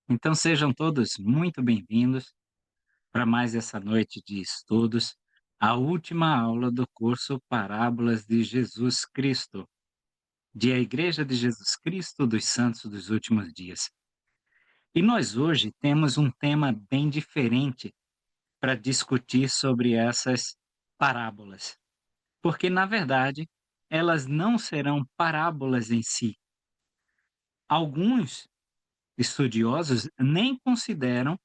Então sejam todos muito bem-vindos para mais essa noite de estudos, a última aula do curso Parábolas de Jesus Cristo, de A Igreja de Jesus Cristo dos Santos dos Últimos Dias. E nós hoje temos um tema bem diferente para discutir sobre essas parábolas, porque na verdade elas não serão parábolas em si. Alguns estudiosos nem consideram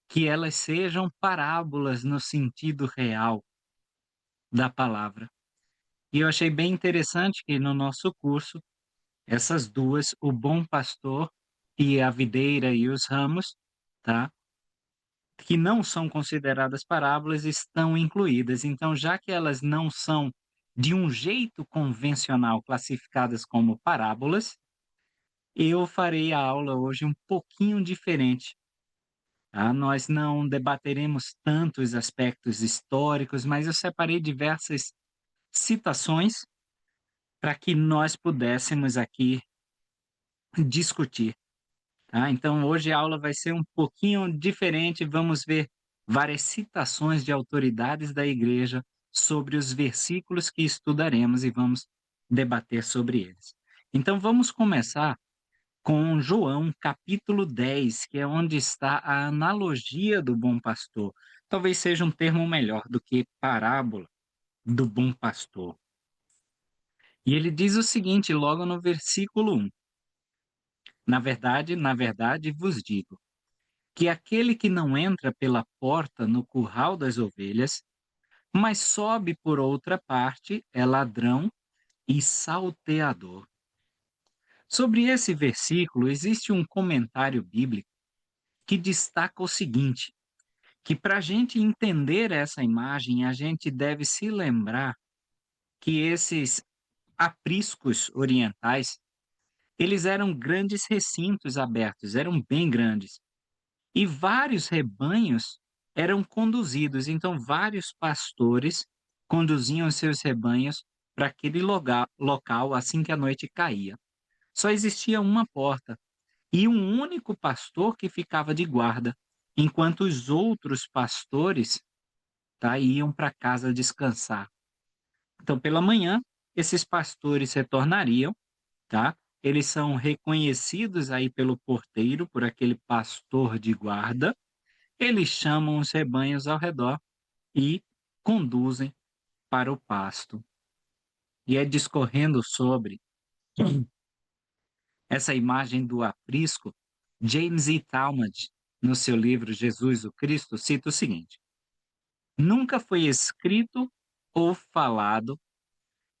que elas sejam parábolas no sentido real da palavra. E eu achei bem interessante que no nosso curso, essas duas, o bom pastor e a videira e os ramos, tá? Que não são consideradas parábolas, estão incluídas. Então, já que elas não são de um jeito convencional classificadas como parábolas, eu farei a aula hoje um pouquinho diferente. Tá? Nós não debateremos tanto os aspectos históricos, mas eu separei diversas citações para que nós pudéssemos aqui discutir. Tá? Então, hoje a aula vai ser um pouquinho diferente. Vamos ver várias citações de autoridades da igreja sobre os versículos que estudaremos e vamos debater sobre eles. Então, vamos começar com João capítulo 10, que é onde está a analogia do bom pastor. Talvez seja um termo melhor do que parábola do bom pastor. E ele diz o seguinte, logo no versículo 1: na verdade vos digo, que aquele que não entra pela porta no curral das ovelhas, mas sobe por outra parte, é ladrão e salteador. Sobre esse versículo, existe um comentário bíblico que destaca o seguinte: que para a gente entender essa imagem, a gente deve se lembrar que esses apriscos orientais, eles eram grandes recintos abertos, eram bem grandes. E vários rebanhos eram conduzidos, então vários pastores conduziam seus rebanhos para aquele local assim que a noite caía. Só existia uma porta e um único pastor que ficava de guarda, enquanto os outros pastores, tá, iam para casa descansar. Então, pela manhã, esses pastores retornariam, tá? Eles são reconhecidos aí pelo porteiro, por aquele pastor de guarda. Eles chamam os rebanhos ao redor e conduzem para o pasto. E é discorrendo sobre essa imagem do aprisco, James E. Talmage, no seu livro Jesus o Cristo, cita o seguinte: nunca foi escrito ou falado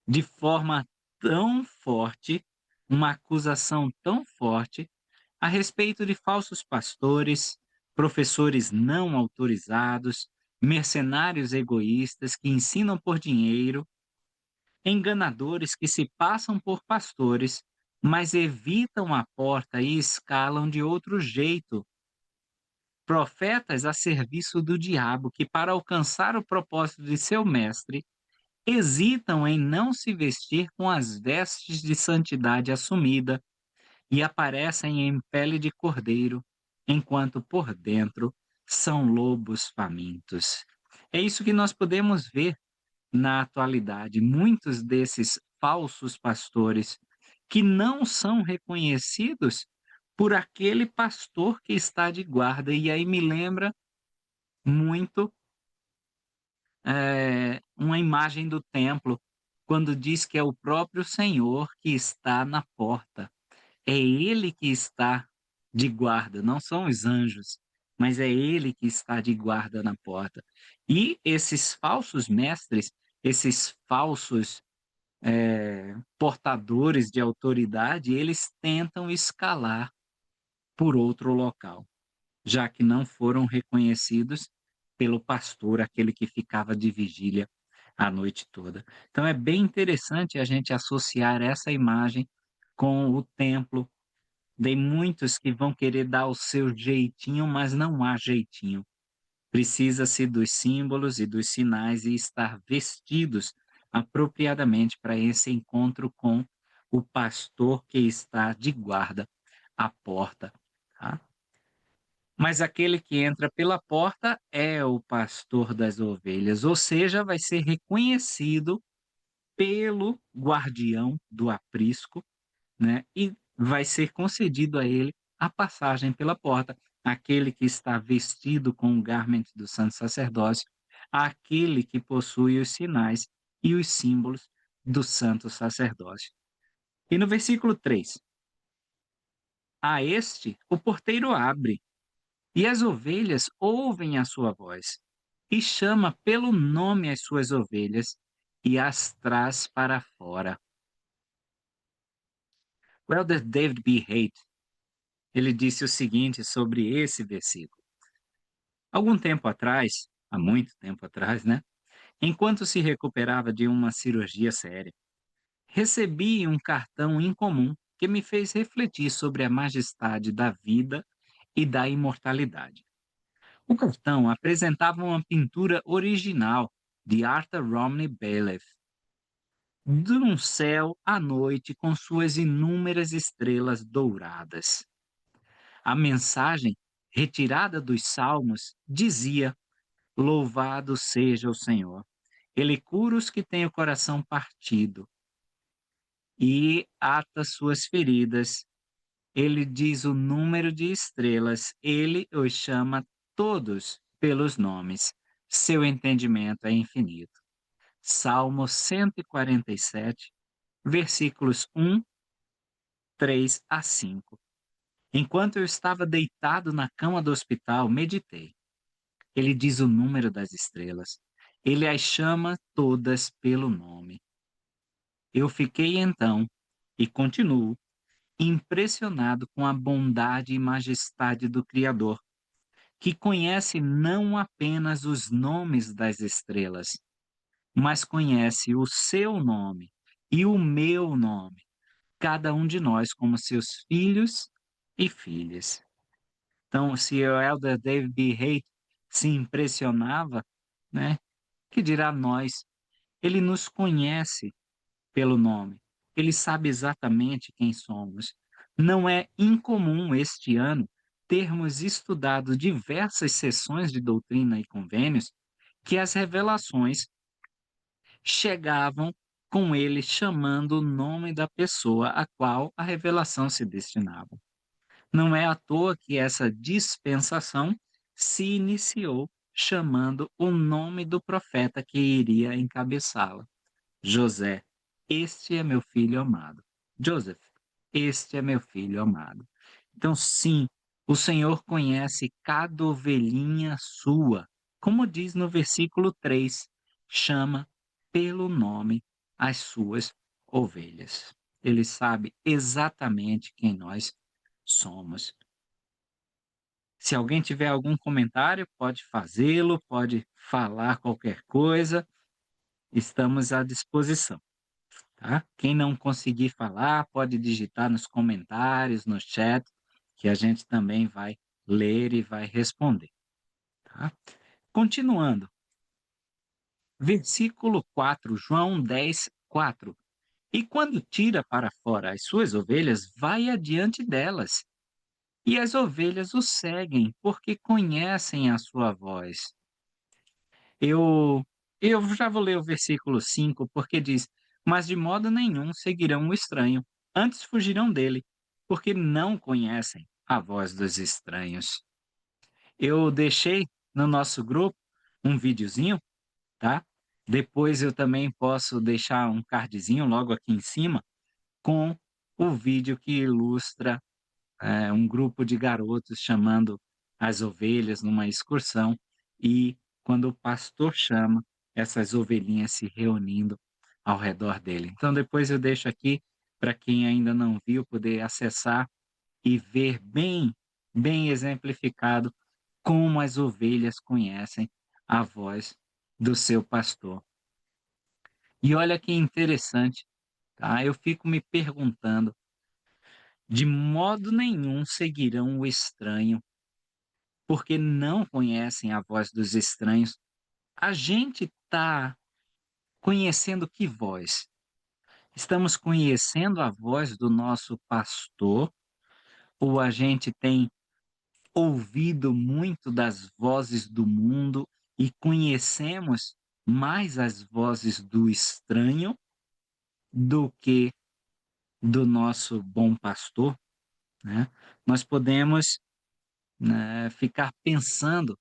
de forma tão forte, uma acusação tão forte, a respeito de falsos pastores, professores não autorizados, mercenários egoístas que ensinam por dinheiro, enganadores que se passam por pastores, mas evitam a porta e escalam de outro jeito, profetas a serviço do diabo que, para alcançar o propósito de seu mestre, hesitam em não se vestir com as vestes de santidade assumida e aparecem em pele de cordeiro, enquanto por dentro são lobos famintos. É isso que nós podemos ver na atualidade. Muitos desses falsos pastores que não são reconhecidos por aquele pastor que está de guarda. E aí me lembra muito uma imagem do templo, quando diz que é o próprio Senhor que está na porta. É ele que está de guarda, não são os anjos, mas é ele que está de guarda na porta. E esses falsos mestres, esses falsos portadores de autoridade, eles tentam escalar por outro local, já que não foram reconhecidos pelo pastor, aquele que ficava de vigília a noite toda. Então é bem interessante a gente associar essa imagem com o templo. Tem muitos que vão querer dar o seu jeitinho, mas não há jeitinho. Precisa-se dos símbolos e dos sinais e estar vestidos apropriadamente para esse encontro com o pastor que está de guarda à porta, tá? Mas aquele que entra pela porta é o pastor das ovelhas, ou seja, vai ser reconhecido pelo guardião do aprisco, né, e vai ser concedido a ele a passagem pela porta. Aquele que está vestido com o garment do santo sacerdócio, aquele que possui os sinais e os símbolos do santo sacerdócio. E no versículo 3: a este o porteiro abre, e as ovelhas ouvem a sua voz, e chama pelo nome as suas ovelhas, e as traz para fora. O elder David B. Haight, ele disse o seguinte sobre esse versículo. Algum tempo atrás, há muito tempo atrás, né? Enquanto se recuperava de uma cirurgia séria, recebi um cartão incomum que me fez refletir sobre a majestade da vida e da imortalidade. O cartão apresentava uma pintura original de Arthur Romney Bailiff, de um céu à noite com suas inúmeras estrelas douradas. A mensagem, retirada dos Salmos, dizia: Louvado seja o Senhor. Ele cura os que têm o coração partido e ata suas feridas. Ele diz o número de estrelas, ele os chama todos pelos nomes. Seu entendimento é infinito. Salmo 147, versículos 1, 3 a 5. Enquanto eu estava deitado na cama do hospital, meditei. Ele diz o número das estrelas. Ele as chama todas pelo nome. Eu fiquei então, e continuo, impressionado com a bondade e majestade do Criador, que conhece não apenas os nomes das estrelas, mas conhece o seu nome e o meu nome, cada um de nós como seus filhos e filhas. Então, se o elder David B. Haight se impressionava, né, que dirá nós? Ele nos conhece pelo nome. Ele sabe exatamente quem somos. Não é incomum este ano termos estudado diversas sessões de doutrina e convênios que as revelações chegavam com ele chamando o nome da pessoa a qual a revelação se destinava. Não é à toa que essa dispensação se iniciou chamando o nome do profeta que iria encabeçá-la. José, este é meu filho amado. Joseph, este é meu filho amado. Então, sim, o Senhor conhece cada ovelhinha sua. Como diz no versículo 3, chama pelo nome as suas ovelhas. Ele sabe exatamente quem nós somos. Se alguém tiver algum comentário, pode fazê-lo, pode falar qualquer coisa, estamos à disposição. Tá? Quem não conseguir falar, pode digitar nos comentários, no chat, que a gente também vai ler e vai responder. Tá? Continuando, versículo 4, João 10, 4. E quando tira para fora as suas ovelhas, vai adiante delas, e as ovelhas o seguem, porque conhecem a sua voz. Eu eu já vou ler o versículo 5, porque diz: "Mas de modo nenhum seguirão o estranho, antes fugirão dele, porque não conhecem a voz dos estranhos." Eu deixei no nosso grupo um videozinho, tá? Depois eu também posso deixar um cardzinho logo aqui em cima, com o vídeo que ilustra um grupo de garotos chamando as ovelhas numa excursão e quando o pastor chama, essas ovelhinhas se reunindo ao redor dele. Então depois eu deixo aqui para quem ainda não viu poder acessar e ver bem exemplificado como as ovelhas conhecem a voz do seu pastor. E olha que interessante, tá? Eu fico me perguntando, de modo nenhum seguirão o estranho, porque não conhecem a voz dos estranhos. A gente está conhecendo que voz? Estamos conhecendo a voz do nosso pastor ou a gente tem ouvido muito das vozes do mundo e conhecemos mais as vozes do estranho do que do nosso bom pastor, né? Nós podemos, né, ficar pensando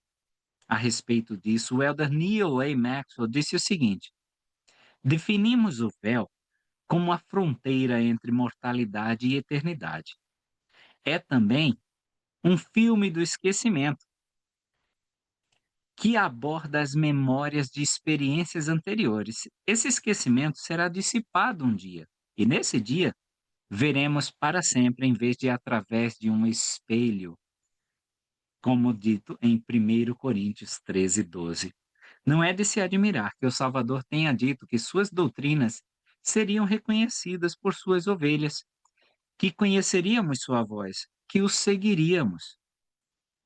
a respeito disso. O elder Neil A. Maxwell disse o seguinte: definimos o véu como a fronteira entre mortalidade e eternidade. É também um filme do esquecimento que aborda as memórias de experiências anteriores. Esse esquecimento será dissipado um dia, e nesse dia veremos para sempre em vez de através de um espelho, como dito em 1 Coríntios 13:12. Não é de se admirar que o Salvador tenha dito que suas doutrinas seriam reconhecidas por suas ovelhas, que conheceríamos sua voz, que os seguiríamos.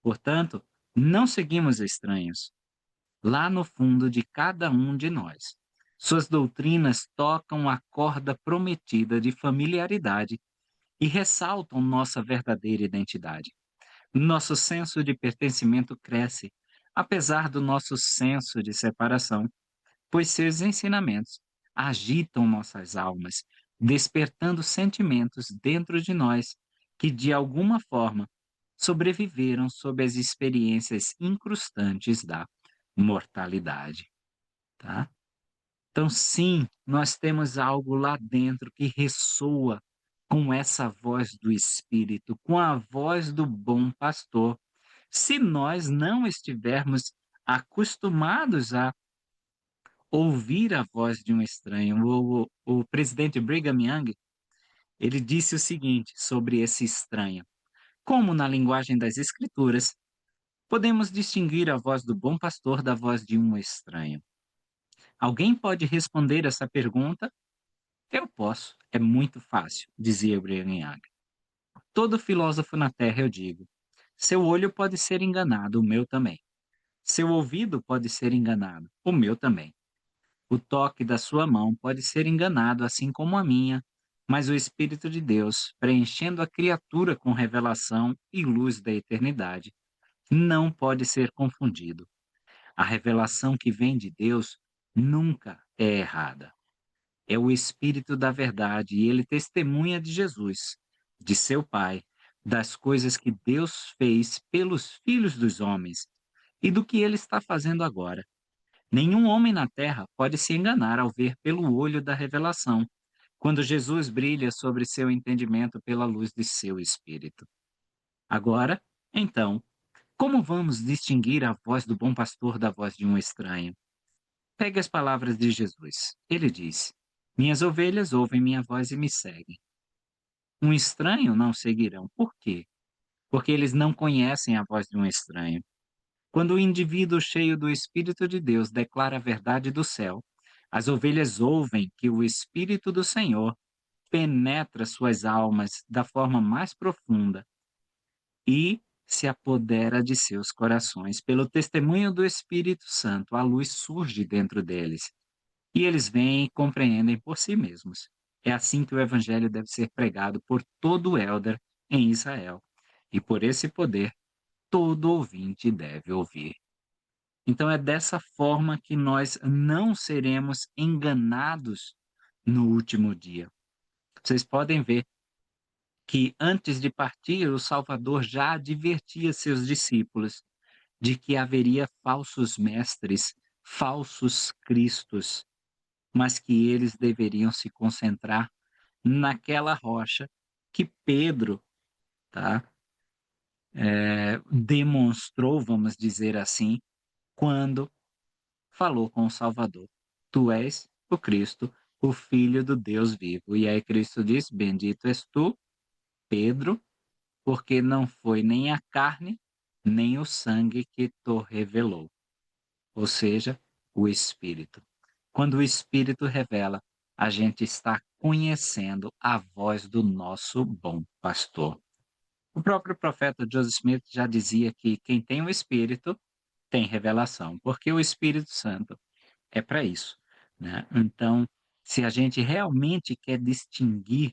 Portanto, não seguimos estranhos, lá no fundo de cada um de nós. Suas doutrinas tocam a corda prometida de familiaridade e ressaltam nossa verdadeira identidade. Nosso senso de pertencimento cresce, apesar do nosso senso de separação, pois seus ensinamentos agitam nossas almas, despertando sentimentos dentro de nós que, de alguma forma, sobreviveram sob as experiências incrustantes da mortalidade, tá? Então, sim, nós temos algo lá dentro que ressoa com essa voz do Espírito, com a voz do bom pastor. Se nós não estivermos acostumados a ouvir a voz de um estranho, o presidente Brigham Young, ele disse o seguinte sobre esse estranho: como na linguagem das Escrituras, podemos distinguir a voz do bom pastor da voz de um estranho? Alguém pode responder essa pergunta? Eu posso, é muito fácil, dizia Brigham Young. Todo filósofo na Terra, eu digo. Seu olho pode ser enganado, o meu também. Seu ouvido pode ser enganado, o meu também. O toque da sua mão pode ser enganado, assim como a minha, mas o Espírito de Deus, preenchendo a criatura com revelação e luz da eternidade, não pode ser confundido. A revelação que vem de Deus nunca é errada. É o Espírito da verdade e ele testemunha de Jesus, de seu Pai, das coisas que Deus fez pelos filhos dos homens e do que ele está fazendo agora. Nenhum homem na terra pode se enganar ao ver pelo olho da revelação, quando Jesus brilha sobre seu entendimento pela luz de seu Espírito. Agora, então, como vamos distinguir a voz do bom pastor da voz de um estranho? Pegue as palavras de Jesus. Ele diz: minhas ovelhas ouvem minha voz e me seguem. Um estranho não seguirão. Por quê? Porque eles não conhecem a voz de um estranho. Quando o indivíduo cheio do Espírito de Deus declara a verdade do céu, as ovelhas ouvem que o Espírito do Senhor penetra suas almas da forma mais profunda e se apodera de seus corações. Pelo testemunho do Espírito Santo, a luz surge dentro deles e eles veem e compreendem por si mesmos. É assim que o Evangelho deve ser pregado por todo elder em Israel. E por esse poder, todo ouvinte deve ouvir. Então é dessa forma que nós não seremos enganados no último dia. Vocês podem ver que antes de partir, o Salvador já advertia seus discípulos de que haveria falsos mestres, falsos cristos, mas que eles deveriam se concentrar naquela rocha que Pedro, tá, demonstrou, vamos dizer assim, quando falou com o Salvador: Tu és o Cristo, o Filho do Deus vivo. E aí Cristo diz: Bendito és tu, Pedro, porque não foi nem a carne, nem o sangue que te revelou. Ou seja, o Espírito. Quando o Espírito revela, a gente está conhecendo a voz do nosso bom pastor. O próprio profeta Joseph Smith já dizia que quem tem o Espírito tem revelação, porque o Espírito Santo é para isso, né? Então, se a gente realmente quer distinguir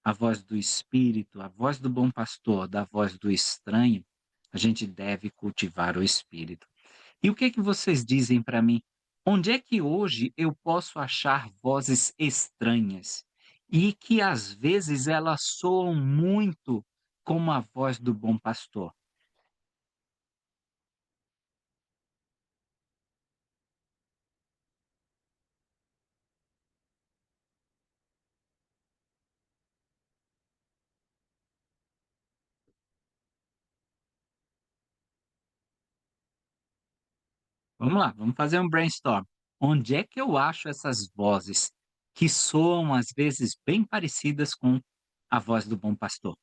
a voz do Espírito, a voz do bom pastor da voz do estranho, a gente deve cultivar o espírito. E o que é que vocês dizem para mim? Onde é que hoje eu posso achar vozes estranhas e que às vezes elas soam muito como a voz do bom pastor? Vamos lá, vamos fazer um brainstorm. Onde é que eu acho essas vozes que soam às vezes bem parecidas com a voz do bom pastor?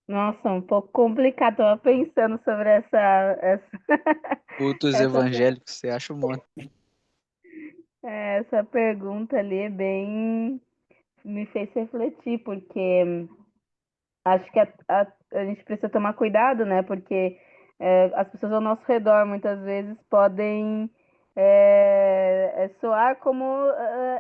Nossa, um pouco complicado. Tava pensando sobre Cultos essa, evangélicos, você acha um monte. essa pergunta ali é bem, me fez refletir, porque acho que a gente precisa tomar cuidado, né? Porque as pessoas ao nosso redor muitas vezes podem soar como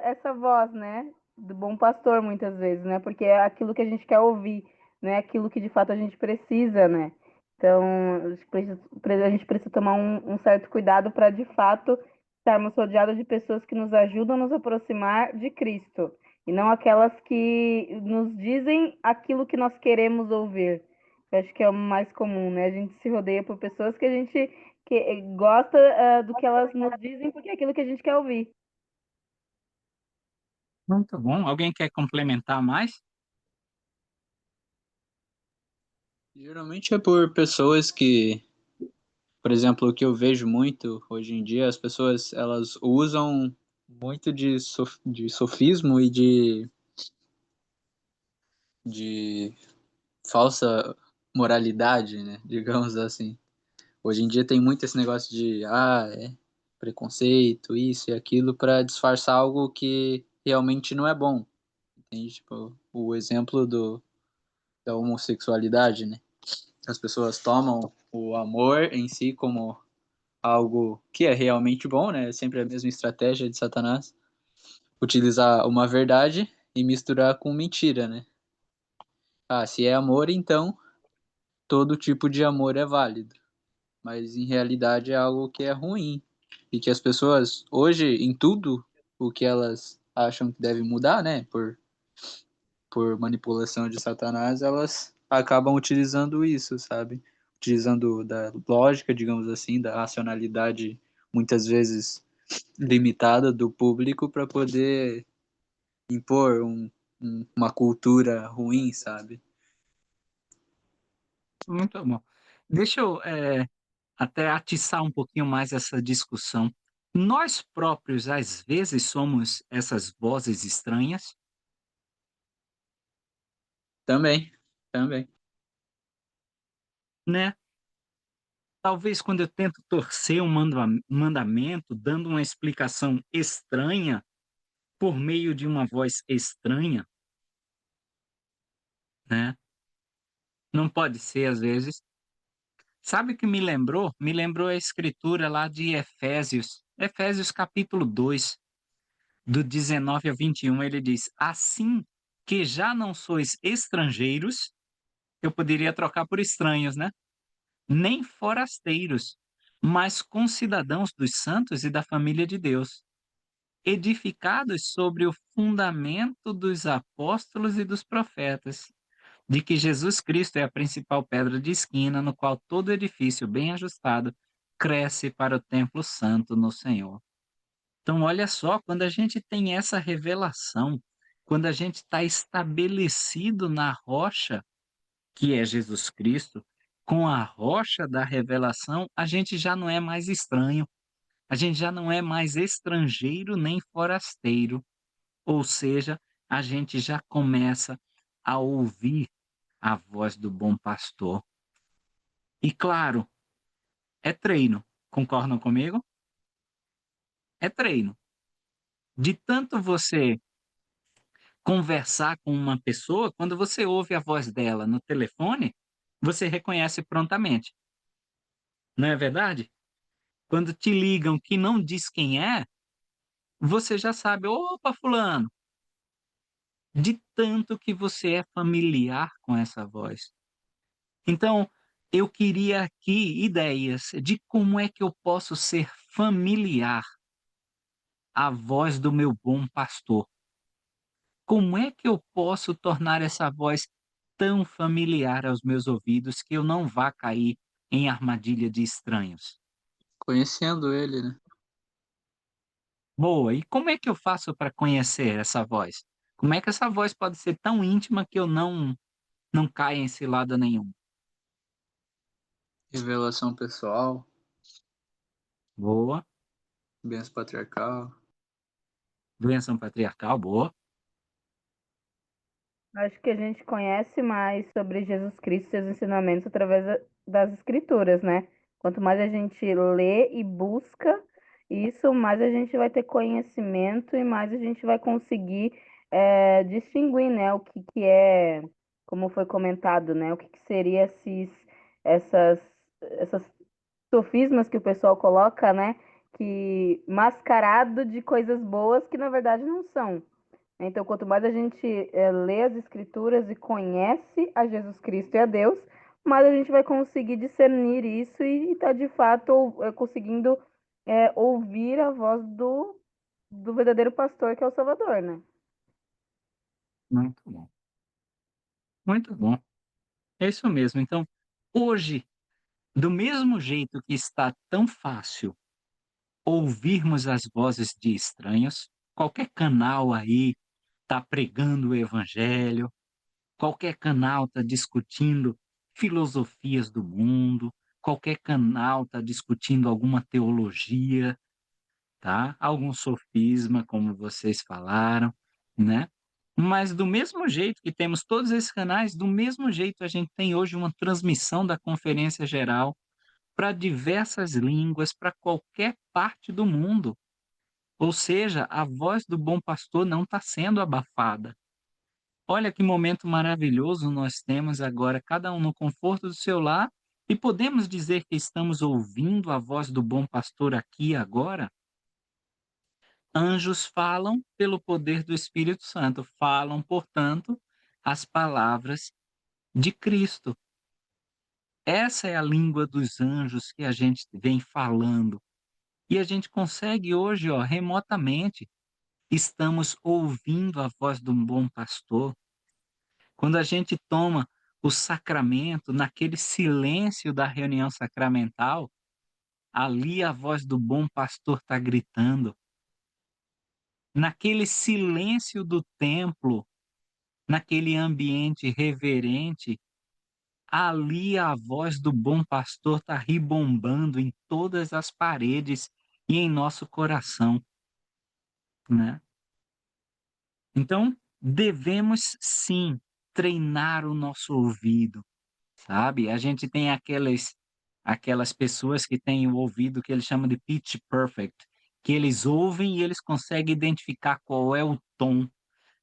essa voz, né? Do bom pastor, muitas vezes, né? Porque é aquilo que a gente quer ouvir, não é aquilo que de fato a gente precisa, né? Então, a gente precisa tomar um certo cuidado para de fato estarmos rodeados de pessoas que nos ajudam a nos aproximar de Cristo e não aquelas que nos dizem aquilo que nós queremos ouvir. Eu acho que é o mais comum, né? A gente se rodeia por pessoas que a gente gosta do que elas nos dizem porque é aquilo que a gente quer ouvir. Muito bom. Alguém quer complementar mais? Geralmente é por pessoas que, por exemplo, o que eu vejo muito hoje em dia, as pessoas elas usam muito de sofismo e de falsa moralidade, né? Digamos assim. Hoje em dia tem muito esse negócio de, preconceito, isso e aquilo, para disfarçar algo que realmente não é bom. Entende? Tipo, o exemplo da homossexualidade, né? As pessoas tomam o amor em si como algo que é realmente bom, né? É sempre a mesma estratégia de Satanás, utilizar uma verdade e misturar com mentira, né? Ah, se é amor, então todo tipo de amor é válido, mas em realidade é algo que é ruim e que as pessoas hoje em tudo o que elas acham que deve mudar, né? Por manipulação de Satanás, elas acabam utilizando isso, sabe? Utilizando da lógica, digamos assim, da racionalidade muitas vezes limitada do público para poder impor uma cultura ruim, sabe? Muito bom. Deixa eu, até atiçar um pouquinho mais essa discussão. Nós próprios, às vezes, somos essas vozes estranhas, Também, também. né? Talvez quando eu tento torcer um mandamento, dando uma explicação estranha por meio de uma voz estranha, né? Não pode ser, às vezes. Sabe o que me lembrou? Me lembrou a escritura lá de Efésios, Efésios capítulo 2, do 19 ao 21, ele diz: assim que já não sois estrangeiros, eu poderia trocar por estranhos, né? Nem forasteiros, mas concidadãos dos santos e da família de Deus, edificados sobre o fundamento dos apóstolos e dos profetas, de que Jesus Cristo é a principal pedra de esquina, no qual todo edifício bem ajustado cresce para o templo santo no Senhor. Então, olha só, quando a gente tem essa revelação, quando a gente está estabelecido na rocha, que é Jesus Cristo, com a rocha da revelação, a gente já não é mais estranho, a gente já não é mais estrangeiro nem forasteiro, ou seja, a gente já começa a ouvir a voz do bom pastor. E claro, é treino, concordam comigo? É treino. De tanto você conversar com uma pessoa, quando você ouve a voz dela no telefone, você reconhece prontamente, não é verdade? Quando te ligam que não diz quem é, você já sabe: "Opa, fulano", de tanto que você é familiar com essa voz. Então, eu queria aqui ideias de como é que eu posso ser familiar à voz do meu bom pastor. Como é que eu posso tornar essa voz tão familiar aos meus ouvidos que eu não vá cair em armadilha de estranhos? Conhecendo ele, né? Boa, e como é que eu faço para conhecer essa voz? Como é que essa voz pode ser tão íntima que eu não caia em cilada nenhuma? Revelação pessoal, Boa, bênção patriarcal. doença patriarcal, boa. Acho que a gente conhece mais sobre Jesus Cristo e seus ensinamentos através das escrituras, né? Quanto mais a gente lê e busca isso, mais a gente vai ter conhecimento e mais a gente vai conseguir distinguir, né? O que que é, como foi comentado, né? O que que seria essas sofismas que o pessoal coloca, né? Que mascarado de coisas boas que na verdade não são. Então, quanto mais a gente lê as escrituras e conhece a Jesus Cristo e a Deus, mais a gente vai conseguir discernir isso e estar de fato conseguindo ouvir a voz do verdadeiro pastor que é o Salvador, né? Muito bom, muito bom. É isso mesmo. Então, hoje, do mesmo jeito que está tão fácil ouvirmos as vozes de estranhos, qualquer canal aí está pregando o evangelho, qualquer canal está discutindo filosofias do mundo, qualquer canal está discutindo alguma teologia, tá? Algum sofisma, como vocês falaram, né? Mas do mesmo jeito que temos todos esses canais, do mesmo jeito a gente tem hoje uma transmissão da Conferência Geral para diversas línguas, para qualquer parte do mundo. Ou seja, a voz do bom pastor não está sendo abafada. Olha que momento maravilhoso nós temos agora, cada um no conforto do seu lar, e podemos dizer que estamos ouvindo a voz do bom pastor aqui e agora? Anjos falam pelo poder do Espírito Santo, falam, portanto, as palavras de Cristo. Essa é a língua dos anjos que a gente vem falando. E a gente consegue hoje, ó, remotamente, estamos ouvindo a voz de um bom pastor. Quando a gente toma o sacramento, naquele silêncio da reunião sacramental, ali a voz do bom pastor está gritando. Naquele silêncio do templo, naquele ambiente reverente, ali a voz do bom pastor está ribombando em todas as paredes e em nosso coração, né? Então, devemos sim treinar o nosso ouvido, sabe? A gente tem aquelas pessoas que têm o ouvido que eles chamam de pitch perfect, que eles ouvem e eles conseguem identificar qual é o tom.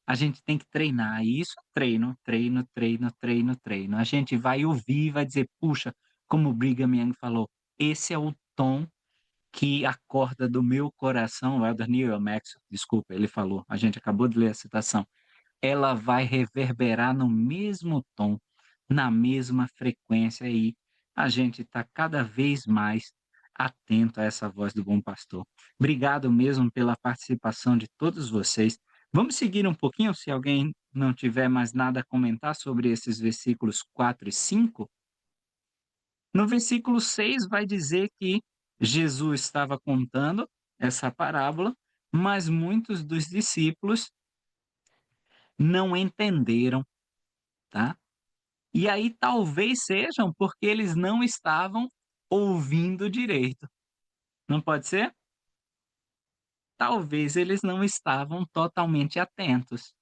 A gente tem que treinar isso, treino, treino, treino, treino, treino. A gente vai ouvir e vai dizer: "Puxa", como o Brigham Young falou, "esse é o tom que acorda do meu coração", o Elder Neil Maxwell, desculpa, ele falou, a gente acabou de ler a citação. Ela vai reverberar no mesmo tom, na mesma frequência e a gente está cada vez mais atento a essa voz do bom pastor. Obrigado mesmo pela participação de todos vocês. Vamos seguir um pouquinho, se alguém não tiver mais nada a comentar sobre esses versículos 4 e 5. No versículo 6 vai dizer que Jesus estava contando essa parábola, mas muitos dos discípulos não entenderam, tá? E aí talvez sejam porque eles não estavam ouvindo direito. Não pode ser? Talvez eles não estavam totalmente atentos.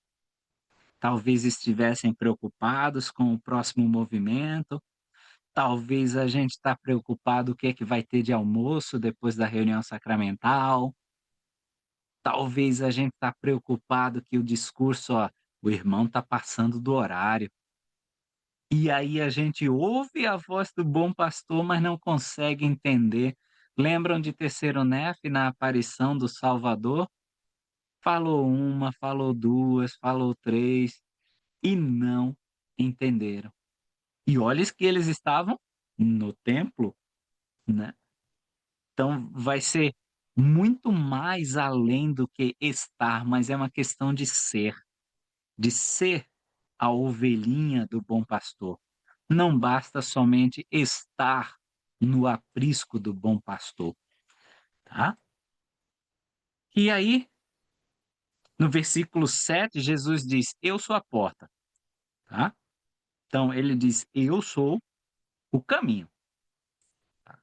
Talvez estivessem preocupados com o próximo movimento. Talvez a gente está preocupado o que é que vai ter de almoço depois da reunião sacramental. Talvez a gente está preocupado que o discurso, ó, o irmão está passando do horário. E aí a gente ouve a voz do bom pastor, mas não consegue entender. Lembram de Terceiro Nefe na aparição do Salvador? Falou uma, falou duas, falou três e não entenderam. E olha que eles estavam no templo, né? Então vai ser muito mais além do que estar, mas é uma questão de ser a ovelhinha do bom pastor. Não basta somente estar no aprisco do bom pastor, tá? E aí, no versículo 7, Jesus diz: Eu sou a porta, tá? Então ele diz: Eu sou o caminho. Tá?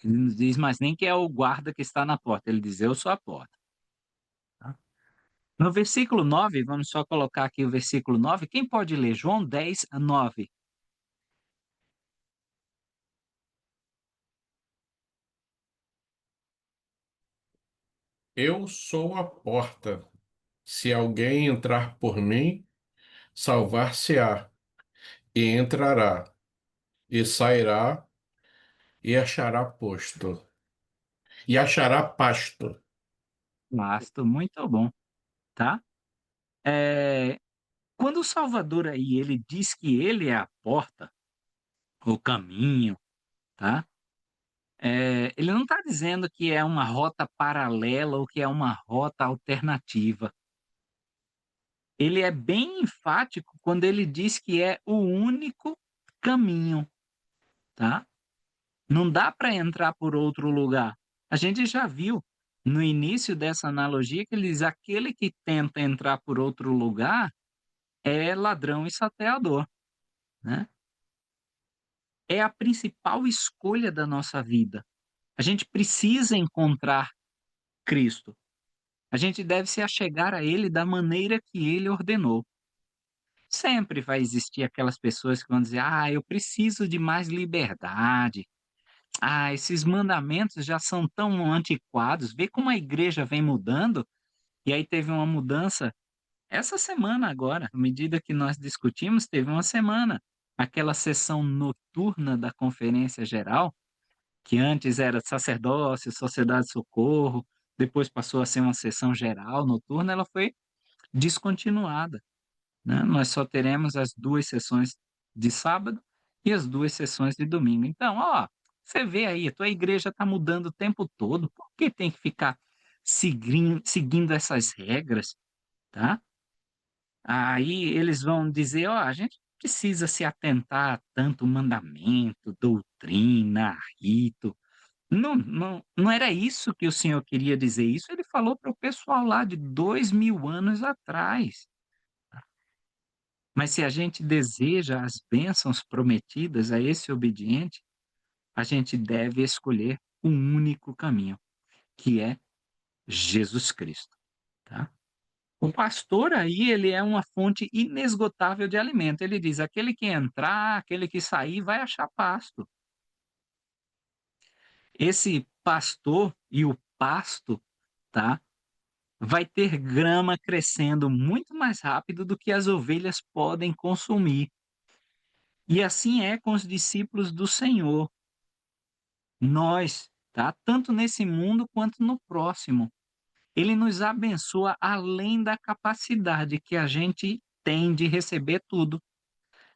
Ele não diz mais nem que é o guarda que está na porta, ele diz: Eu sou a porta. Tá? No versículo 9, vamos só colocar aqui o versículo 9. Quem pode ler? João 10, 9. Eu sou a porta. Se alguém entrar por mim, salvar-se-á, e entrará, e sairá, e achará posto, e achará pasto. Pasto, muito bom, tá? Quando o Salvador aí ele diz que ele é a porta, o caminho, tá? Ele não está dizendo que é uma rota paralela ou que é uma rota alternativa. Ele é bem enfático quando ele diz que é o único caminho, tá? Não dá para entrar por outro lugar. A gente já viu no início dessa analogia que ele diz: aquele que tenta entrar por outro lugar é ladrão e salteador, né? É a principal escolha da nossa vida. A gente precisa encontrar Cristo. A gente deve se achegar a Ele da maneira que Ele ordenou. Sempre vai existir aquelas pessoas que vão dizer: ah, eu preciso de mais liberdade. Ah, esses mandamentos já são tão antiquados. Vê como a igreja vem mudando. E aí teve uma mudança essa semana agora, à medida que nós discutimos, teve uma semana. Aquela sessão noturna da Conferência Geral, que antes era sacerdócio, sociedade de socorro, depois passou a ser uma sessão geral noturna, ela foi descontinuada, né? Nós só teremos as 2 sessões de sábado e as 2 sessões de domingo. Então, ó, você vê aí, a tua igreja está mudando o tempo todo, por que tem que ficar seguindo essas regras, tá? Aí eles vão dizer: "Ó, a gente precisa se atentar a tanto mandamento, doutrina, rito". Não era isso que o Senhor queria dizer, isso ele falou para o pessoal lá de 2000 anos atrás. Mas se a gente deseja as bênçãos prometidas a esse obediente, a gente deve escolher um único caminho, que é Jesus Cristo, tá? O pastor aí, ele é uma fonte inesgotável de alimento. Ele diz: aquele que entrar, aquele que sair, vai achar pasto. Esse pastor e o pasto, tá? Vai ter grama crescendo muito mais rápido do que as ovelhas podem consumir. E assim é com os discípulos do Senhor. Nós, tá? Tanto nesse mundo quanto no próximo. Ele nos abençoa além da capacidade que a gente tem de receber tudo.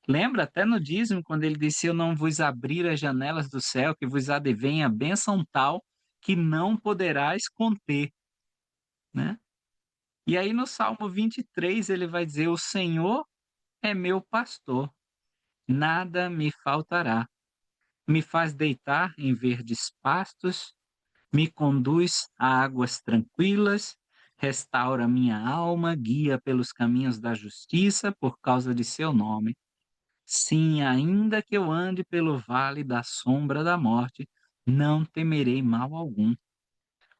Lembra até no dízimo, quando ele disse: Eu não vos abrir as janelas do céu, que vos advém a bênção tal que não poderás conter, né? E aí no Salmo 23 ele vai dizer: O Senhor é meu pastor, nada me faltará. Me faz deitar em verdes pastos, me conduz a águas tranquilas, restaura minha alma, guia pelos caminhos da justiça por causa de seu nome. Sim, ainda que eu ande pelo vale da sombra da morte, não temerei mal algum,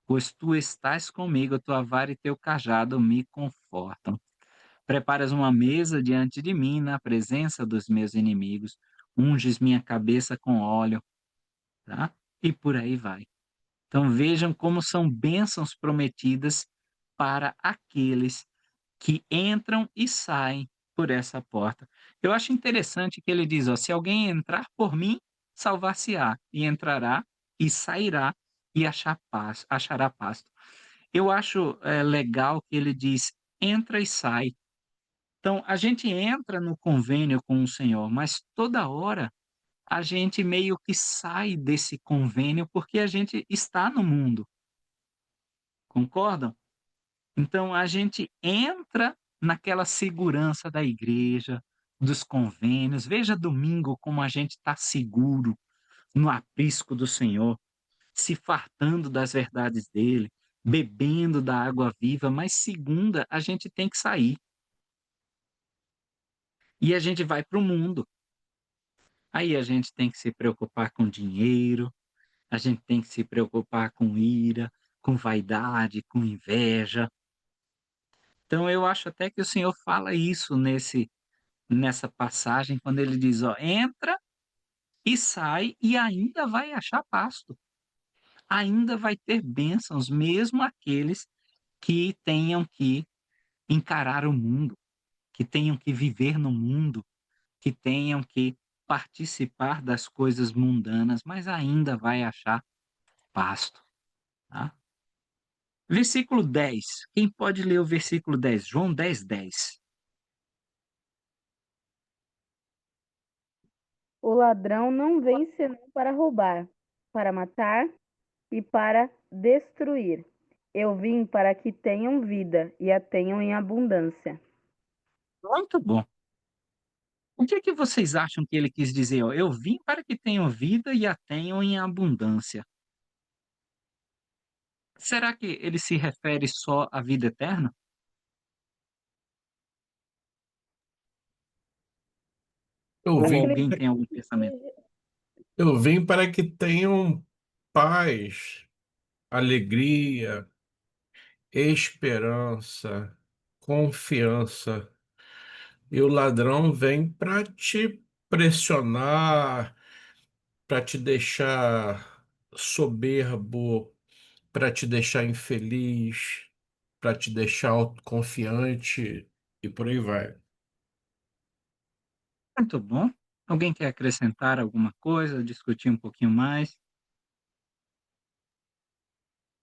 pois tu estás comigo, tua vara e teu cajado me confortam. Preparas uma mesa diante de mim na presença dos meus inimigos, unges minha cabeça com óleo, tá? E por aí vai. Então vejam como são bênçãos prometidas para aqueles que entram e saem por essa porta. Eu acho interessante que ele diz, ó, se alguém entrar por mim, salvar-se-á, e entrará, e sairá, e achará pasto. Eu acho legal que ele diz, entra e sai. Então, a gente entra no convênio com o Senhor, mas toda hora a gente meio que sai desse convênio, porque a gente está no mundo, concordam? Então a gente entra naquela segurança da igreja, dos convênios. Veja domingo como a gente está seguro no aprisco do Senhor, se fartando das verdades dele, bebendo da água viva, mas segunda a gente tem que sair. E a gente vai para o mundo. Aí a gente tem que se preocupar com dinheiro, a gente tem que se preocupar com ira, com vaidade, com inveja. Então eu acho até que o Senhor fala isso nessa passagem, quando ele diz: "Ó, entra e sai e ainda vai achar pasto, ainda vai ter bênçãos, mesmo aqueles que tenham que encarar o mundo, que tenham que viver no mundo, que tenham que participar das coisas mundanas, mas ainda vai achar pasto", tá. Versículo 10. Quem pode ler o versículo 10? João 10:10. O ladrão não vem senão para roubar, para matar e para destruir. Eu vim para que tenham vida e a tenham em abundância. Muito bom. O que é que vocês acham que ele quis dizer? Ó, eu vim para que tenham vida e a tenham em abundância. Será que ele se refere só à vida eterna? Eu Ou vim, alguém tem algum pensamento? eu vim para que tenham paz, alegria, esperança, confiança. E o ladrão vem para te pressionar, para te deixar soberbo, para te deixar infeliz, para te deixar autoconfiante e por aí vai. Muito bom. Alguém quer acrescentar alguma coisa, discutir um pouquinho mais?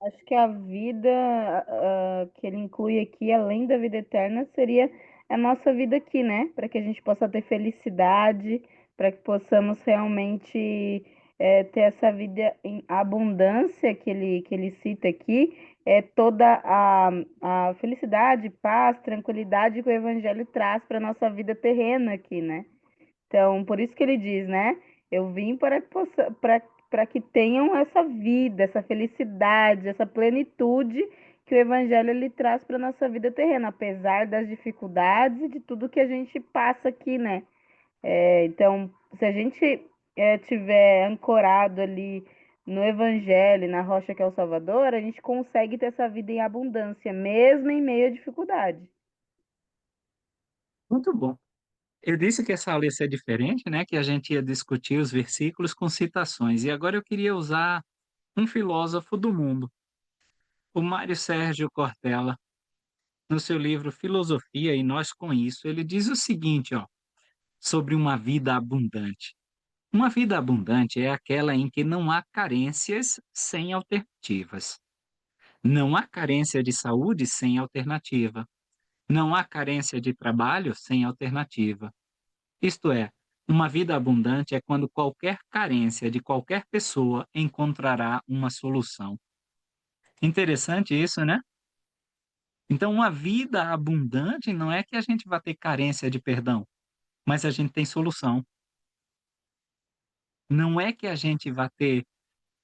Acho que a vida que ele inclui aqui, além da vida eterna, seria a nossa vida aqui, né? Para que a gente possa ter felicidade, para que possamos realmente ter essa vida em abundância que ele cita aqui, é toda a felicidade, paz, tranquilidade que o Evangelho traz para a nossa vida terrena aqui, né? Então, por isso que ele diz, né? Eu vim para que tenham essa vida, essa felicidade, essa plenitude que o evangelho ele traz para nossa vida terrena, apesar das dificuldades e de tudo que a gente passa aqui, né? Então, se a gente tiver ancorado ali no evangelho, na rocha que é o Salvador, a gente consegue ter essa vida em abundância, mesmo em meio à dificuldade. Muito bom. Eu disse que essa aula ia ser diferente, né? Que a gente ia discutir os versículos com citações. E agora eu queria usar um filósofo do mundo, o Mário Sérgio Cortella, no seu livro Filosofia e Nós com Isso. Ele diz o seguinte, ó, sobre uma vida abundante. Uma vida abundante é aquela em que não há carências sem alternativas. Não há carência de saúde sem alternativa. Não há carência de trabalho sem alternativa. Isto é, uma vida abundante é quando qualquer carência de qualquer pessoa encontrará uma solução. Interessante isso, né? Então, uma vida abundante não é que a gente vai ter carência de perdão, mas a gente tem solução. Não é que a gente vai ter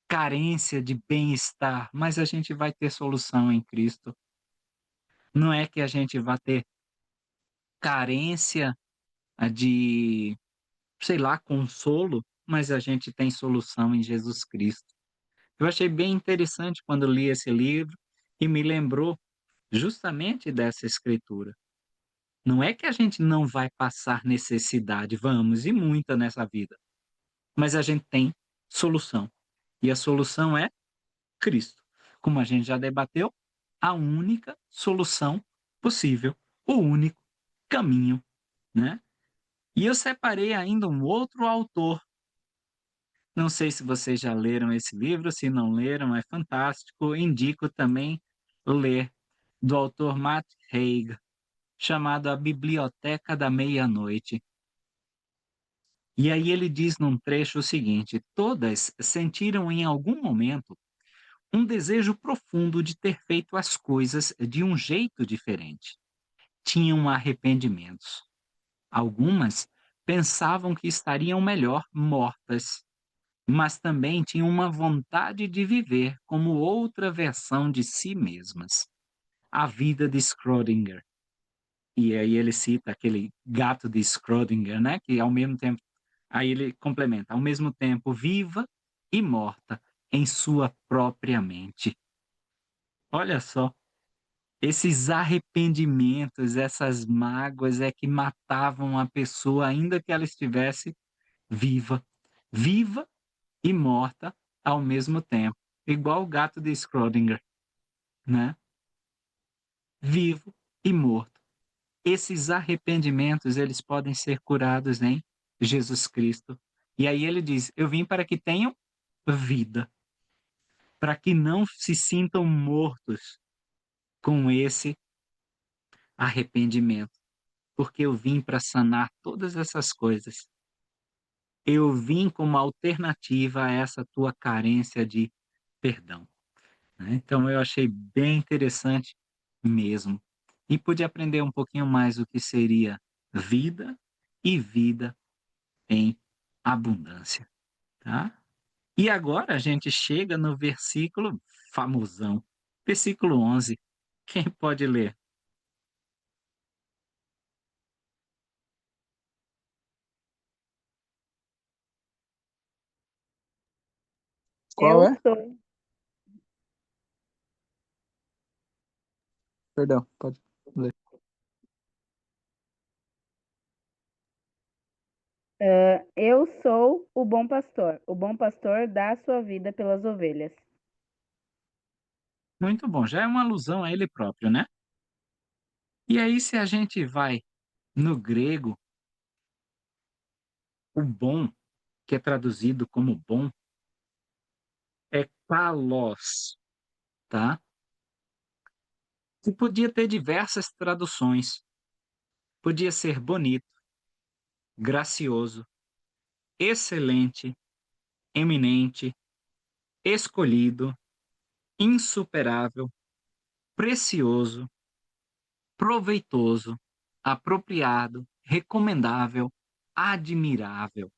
carência de bem-estar, mas a gente vai ter solução em Cristo. Não é que a gente vai ter carência de, sei lá, consolo, mas a gente tem solução em Jesus Cristo. Eu achei bem interessante quando li esse livro e me lembrou justamente dessa escritura. Não é que a gente não vai passar necessidade, vamos, e muita nessa vida, mas a gente tem solução. E a solução é Cristo. Como a gente já debateu, a única solução possível, o único caminho né? E eu separei ainda um outro autor. Não sei se vocês já leram esse livro, se não leram, é fantástico. Indico também ler, do autor Matt Haig, chamado A Biblioteca da Meia-Noite. E aí ele diz num trecho o seguinte: todas sentiram em algum momento um desejo profundo de ter feito as coisas de um jeito diferente. Tinham arrependimentos. Algumas pensavam que estariam melhor mortas, mas também tinham uma vontade de viver como outra versão de si mesmas. A vida de Schrödinger. E aí ele cita aquele gato de Schrödinger, né? Que ao mesmo tempo, aí ele complementa, ao mesmo tempo viva e morta em sua própria mente. Olha só, esses arrependimentos, essas mágoas é que matavam a pessoa ainda que ela estivesse viva. Viva e morta ao mesmo tempo, igual o gato de Schrödinger, né? Vivo e morto. Esses arrependimentos, eles podem ser curados em Jesus Cristo. E aí ele diz: eu vim para que tenham vida, para que não se sintam mortos com esse arrependimento, porque eu vim para sanar todas essas coisas. Eu vim como alternativa a essa tua carência de perdão, né? Então eu achei bem interessante mesmo. E pude aprender um pouquinho mais o que seria vida e vida em abundância, tá? E agora a gente chega no versículo famosão, versículo 11. Quem pode ler? Qual Eu é? sou. Perdão, pode ler. Eu sou o bom pastor. O bom pastor dá a sua vida pelas ovelhas. Muito bom, já é uma alusão a ele próprio, né? E aí, se a gente vai no grego, o bom, que é traduzido como bom, é kalos, tá? Que podia ter diversas traduções. Podia ser bonito, gracioso, excelente, eminente, escolhido, insuperável, precioso, proveitoso, apropriado, recomendável, admirável.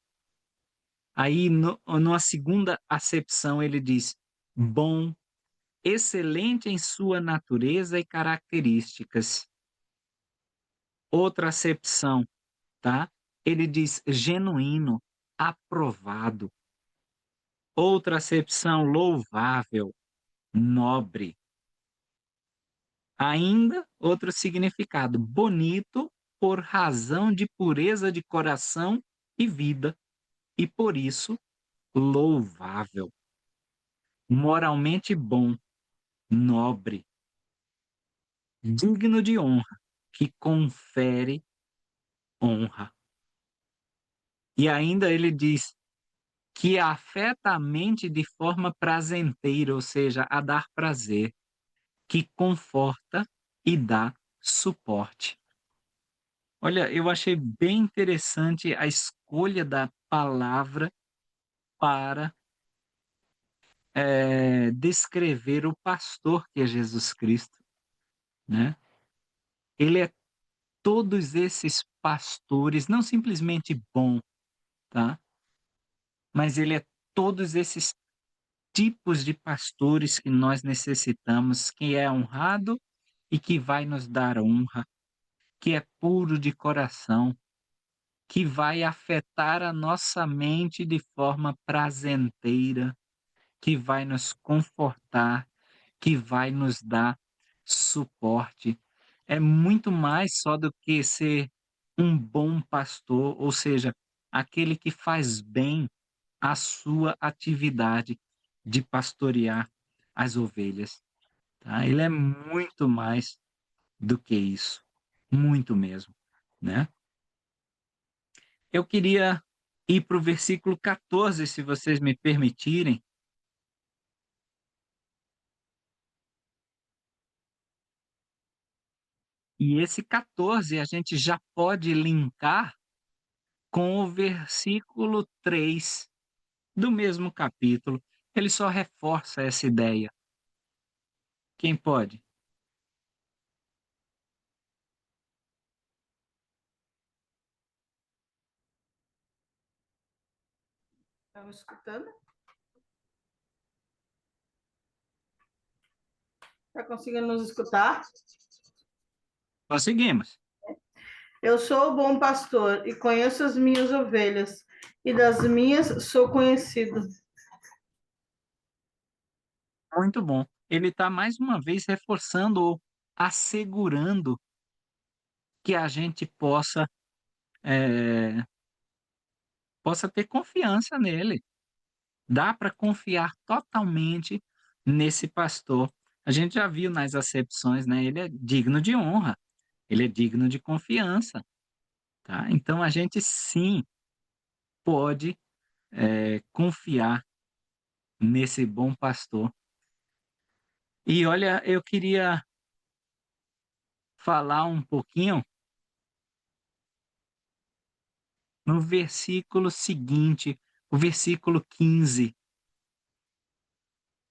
Aí, numa segunda acepção, ele diz bom, excelente em sua natureza e características. Outra acepção, tá? Ele diz genuíno, aprovado. Outra acepção, louvável, nobre. Ainda outro significado, bonito por razão de pureza de coração e vida, e por isso louvável. Moralmente bom, nobre, digno de honra, que confere honra. E ainda ele diz que afeta a mente de forma prazenteira, ou seja, a dar prazer, que conforta e dá suporte. Olha, eu achei bem interessante a escolha da palavra para descrever o pastor que é Jesus Cristo, né? Ele é todos esses pastores, não simplesmente bom, tá? Mas ele é todos esses tipos de pastores que nós necessitamos, que é honrado e que vai nos dar honra, que é puro de coração, que vai afetar a nossa mente de forma prazenteira, que vai nos confortar, que vai nos dar suporte. É muito mais só do que ser um bom pastor, ou seja, aquele que faz bem a sua atividade de pastorear as ovelhas, tá? Ele é muito mais do que isso, muito mesmo, né? Eu queria ir para o versículo 14, se vocês me permitirem. E esse 14 a gente já pode linkar com o versículo 3 do mesmo capítulo. Ele só reforça essa ideia. Quem pode? Estão escutando? Está conseguindo nos escutar? Conseguimos. Eu sou o bom pastor e conheço as minhas ovelhas, e das minhas sou conhecido. Muito bom. Ele está mais uma vez reforçando ou assegurando que a gente eh, possa ter confiança nele. Dá para confiar totalmente nesse pastor. A gente já viu nas acepções, né? Ele é digno de honra, ele é digno de confiança, tá? Então a gente sim pode confiar nesse bom pastor. E olha, eu queria falar um pouquinho no versículo seguinte, o versículo 15.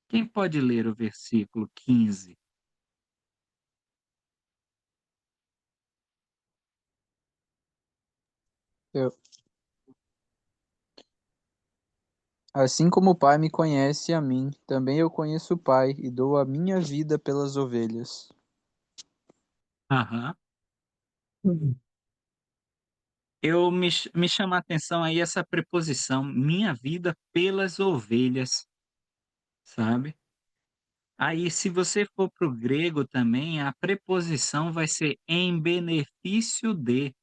Quem pode ler o versículo 15? Eu. Assim como o Pai me conhece a mim, também eu conheço o Pai e dou a minha vida pelas ovelhas. Aham. Me chama a atenção aí essa preposição, minha vida pelas ovelhas, sabe? Aí, se você for para o grego também, a preposição vai ser em benefício de,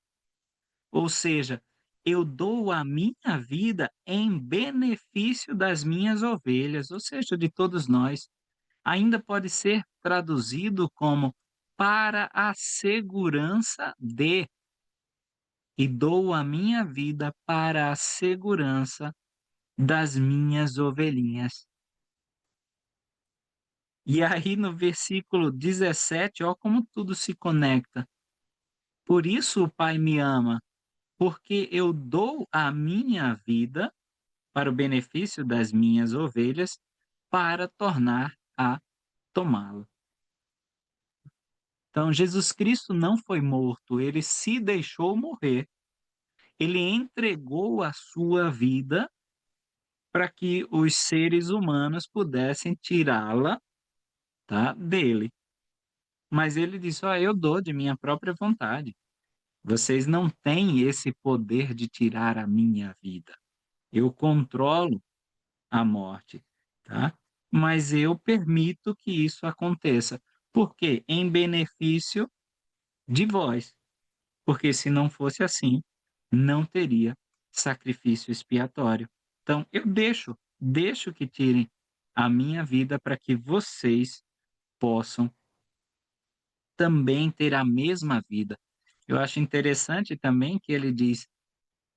ou seja, eu dou a minha vida em benefício das minhas ovelhas, ou seja, de todos nós. Ainda pode ser traduzido como para a segurança de, e dou a minha vida para a segurança das minhas ovelhinhas. E aí no versículo 17, ó como tudo se conecta. Por isso o Pai me ama, porque eu dou a minha vida para o benefício das minhas ovelhas, para tornar a tomá-la. Então Jesus Cristo não foi morto, ele se deixou morrer. Ele entregou a sua vida para que os seres humanos pudessem tirá-la, tá, dele. Mas ele disse: "Ó, eu dou de minha própria vontade. Vocês não têm esse poder de tirar a minha vida. Eu controlo a morte, tá? Mas eu permito que isso aconteça. Por quê? Em benefício de vós. Porque se não fosse assim, não teria sacrifício expiatório. Então, eu deixo que tirem a minha vida para que vocês possam também ter a mesma vida. Eu acho interessante também que ele diz: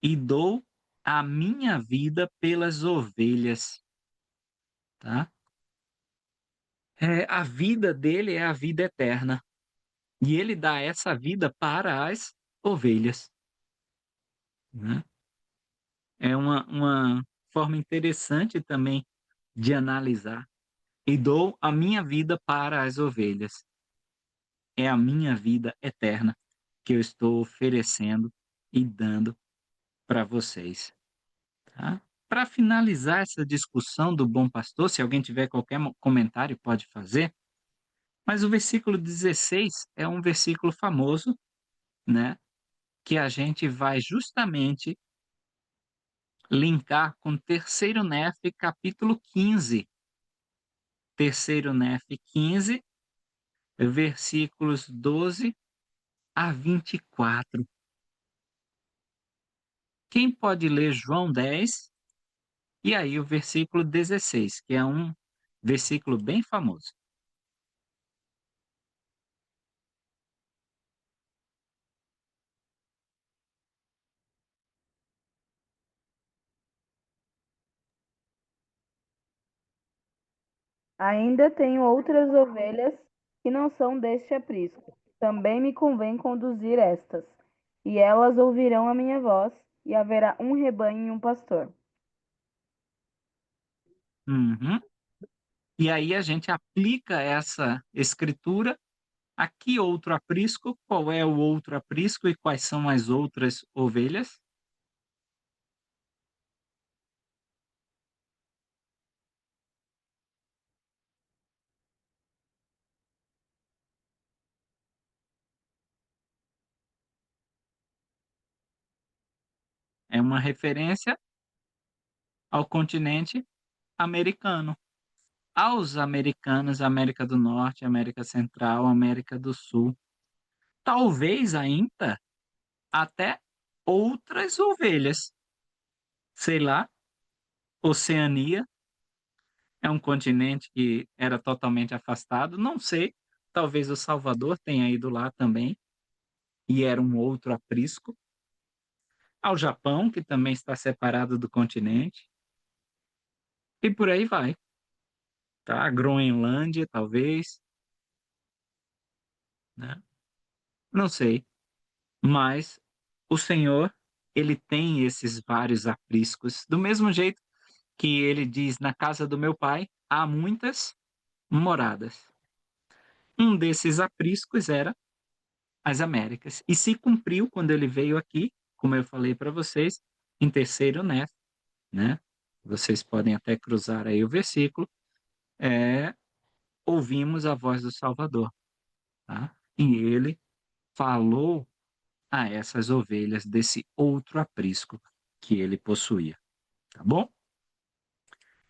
"E dou a minha vida pelas ovelhas", tá? A vida dele é a vida eterna, e ele dá essa vida para as ovelhas, né? É uma forma interessante também de analisar. "E dou a minha vida para as ovelhas". É a minha vida eterna que eu estou oferecendo e dando para vocês, tá? Para finalizar essa discussão do bom pastor, se alguém tiver qualquer comentário, pode fazer, mas o versículo 16 é um versículo famoso, né, que a gente vai justamente linkar com Terceiro Nefe, capítulo 15. Terceiro Nefe 15, versículos 12 a 24. Quem pode ler João 10 e aí o versículo 16, que é um versículo bem famoso? Ainda tenho outras ovelhas que não são deste aprisco. Também me convém conduzir estas, e elas ouvirão a minha voz, e haverá um rebanho e um pastor. Uhum. E aí a gente aplica essa escritura a que outro aprisco? Qual é o outro aprisco e quais são as outras ovelhas? É uma referência ao continente americano, aos americanos, América do Norte, América Central, América do Sul. Talvez ainda até outras ovelhas. Sei lá, Oceania é um continente que era totalmente afastado, não sei. Talvez o Salvador tenha ido lá também e era um outro aprisco. Ao Japão, que também está separado do continente, e por aí vai, tá? A Groenlândia, talvez, né? Não sei, mas o Senhor, ele tem esses vários apriscos, do mesmo jeito que ele diz: "Na casa do meu pai há muitas moradas". Um desses apriscos era as Américas, e se cumpriu quando ele veio aqui, como eu falei para vocês, em terceiro né? Vocês podem até cruzar aí o versículo, é ouvimos a voz do Salvador, tá? E ele falou a essas ovelhas desse outro aprisco que ele possuía, tá bom?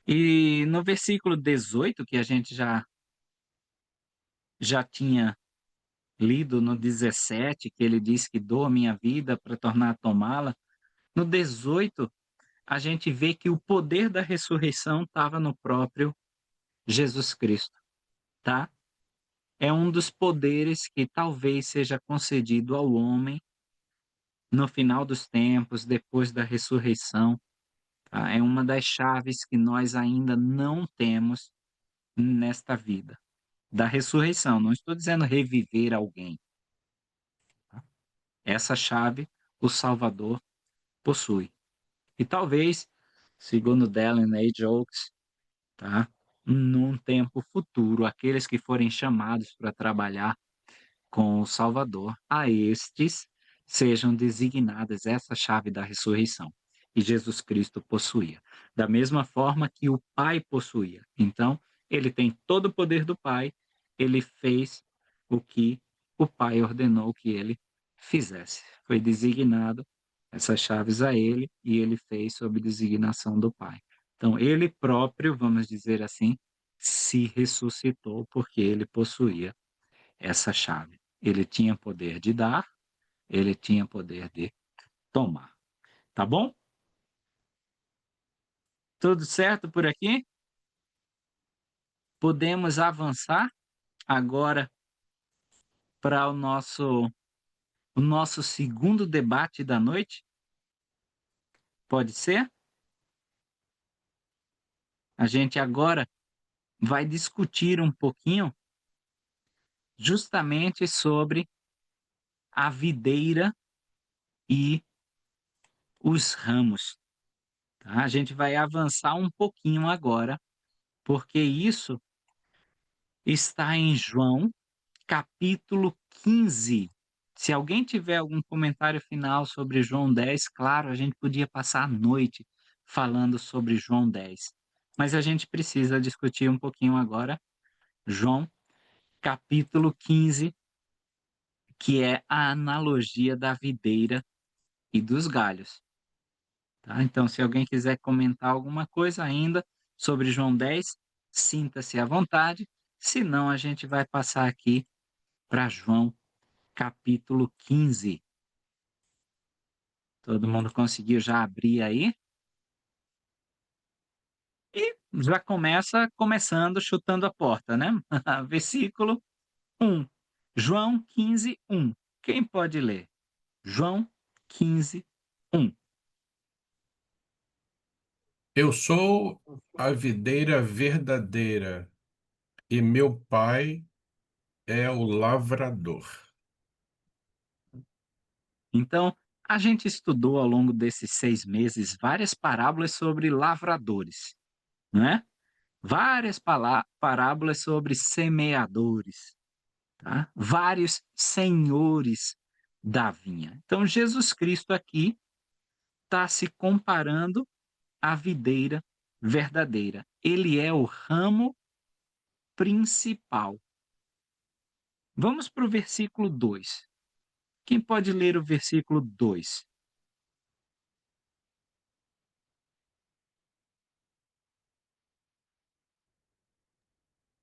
E no versículo 18, que a gente já tinha lido no 17, que ele diz que dou a minha vida para tornar a tomá-la, no 18 a gente vê que o poder da ressurreição estava no próprio Jesus Cristo, tá? É um dos poderes que talvez seja concedido ao homem no final dos tempos, depois da ressurreição, tá? É uma das chaves que nós ainda não temos nesta vida, da ressurreição. Não estou dizendo reviver alguém, tá? Essa chave o Salvador possui. E talvez, segundo Dallin H. Oaks, tá? Num tempo futuro, aqueles que forem chamados para trabalhar com o Salvador, a estes sejam designadas essa chave da ressurreição. E Jesus Cristo possuía. Da mesma forma que o Pai possuía. Então, ele tem todo o poder do Pai, ele fez o que o Pai ordenou que ele fizesse. Foi designado essas chaves a ele e ele fez sob designação do Pai. Então, ele próprio, vamos dizer assim, se ressuscitou porque ele possuía essa chave. Ele tinha poder de dar, ele tinha poder de tomar. Tá bom? Tudo certo por aqui? Podemos avançar agora para o nosso segundo debate da noite? Pode ser? A gente agora vai discutir um pouquinho justamente sobre a videira e os ramos. Tá? A gente vai avançar um pouquinho agora, porque isso está em João, capítulo 15. Se alguém tiver algum comentário final sobre João 10, claro, a gente podia passar a noite falando sobre João 10. Mas a gente precisa discutir um pouquinho agora João, capítulo 15, que é a analogia da videira e dos galhos. Tá? Então, se alguém quiser comentar alguma coisa ainda sobre João 10, sinta-se à vontade. Se não, a gente vai passar aqui para João, capítulo 15. Todo mundo conseguiu já abrir aí? E já começando chutando a porta, né? Versículo 1. João 15, 1. Quem pode ler? João 15, 1. Eu sou a videira verdadeira e meu pai é o lavrador. Então, a gente estudou ao longo desses 6 meses várias parábolas sobre lavradores, né? Várias parábolas sobre semeadores, tá? Vários senhores da vinha. Então, Jesus Cristo aqui está se comparando à videira verdadeira. Ele é o ramo principal. Vamos para o versículo 2. Quem pode ler o versículo 2?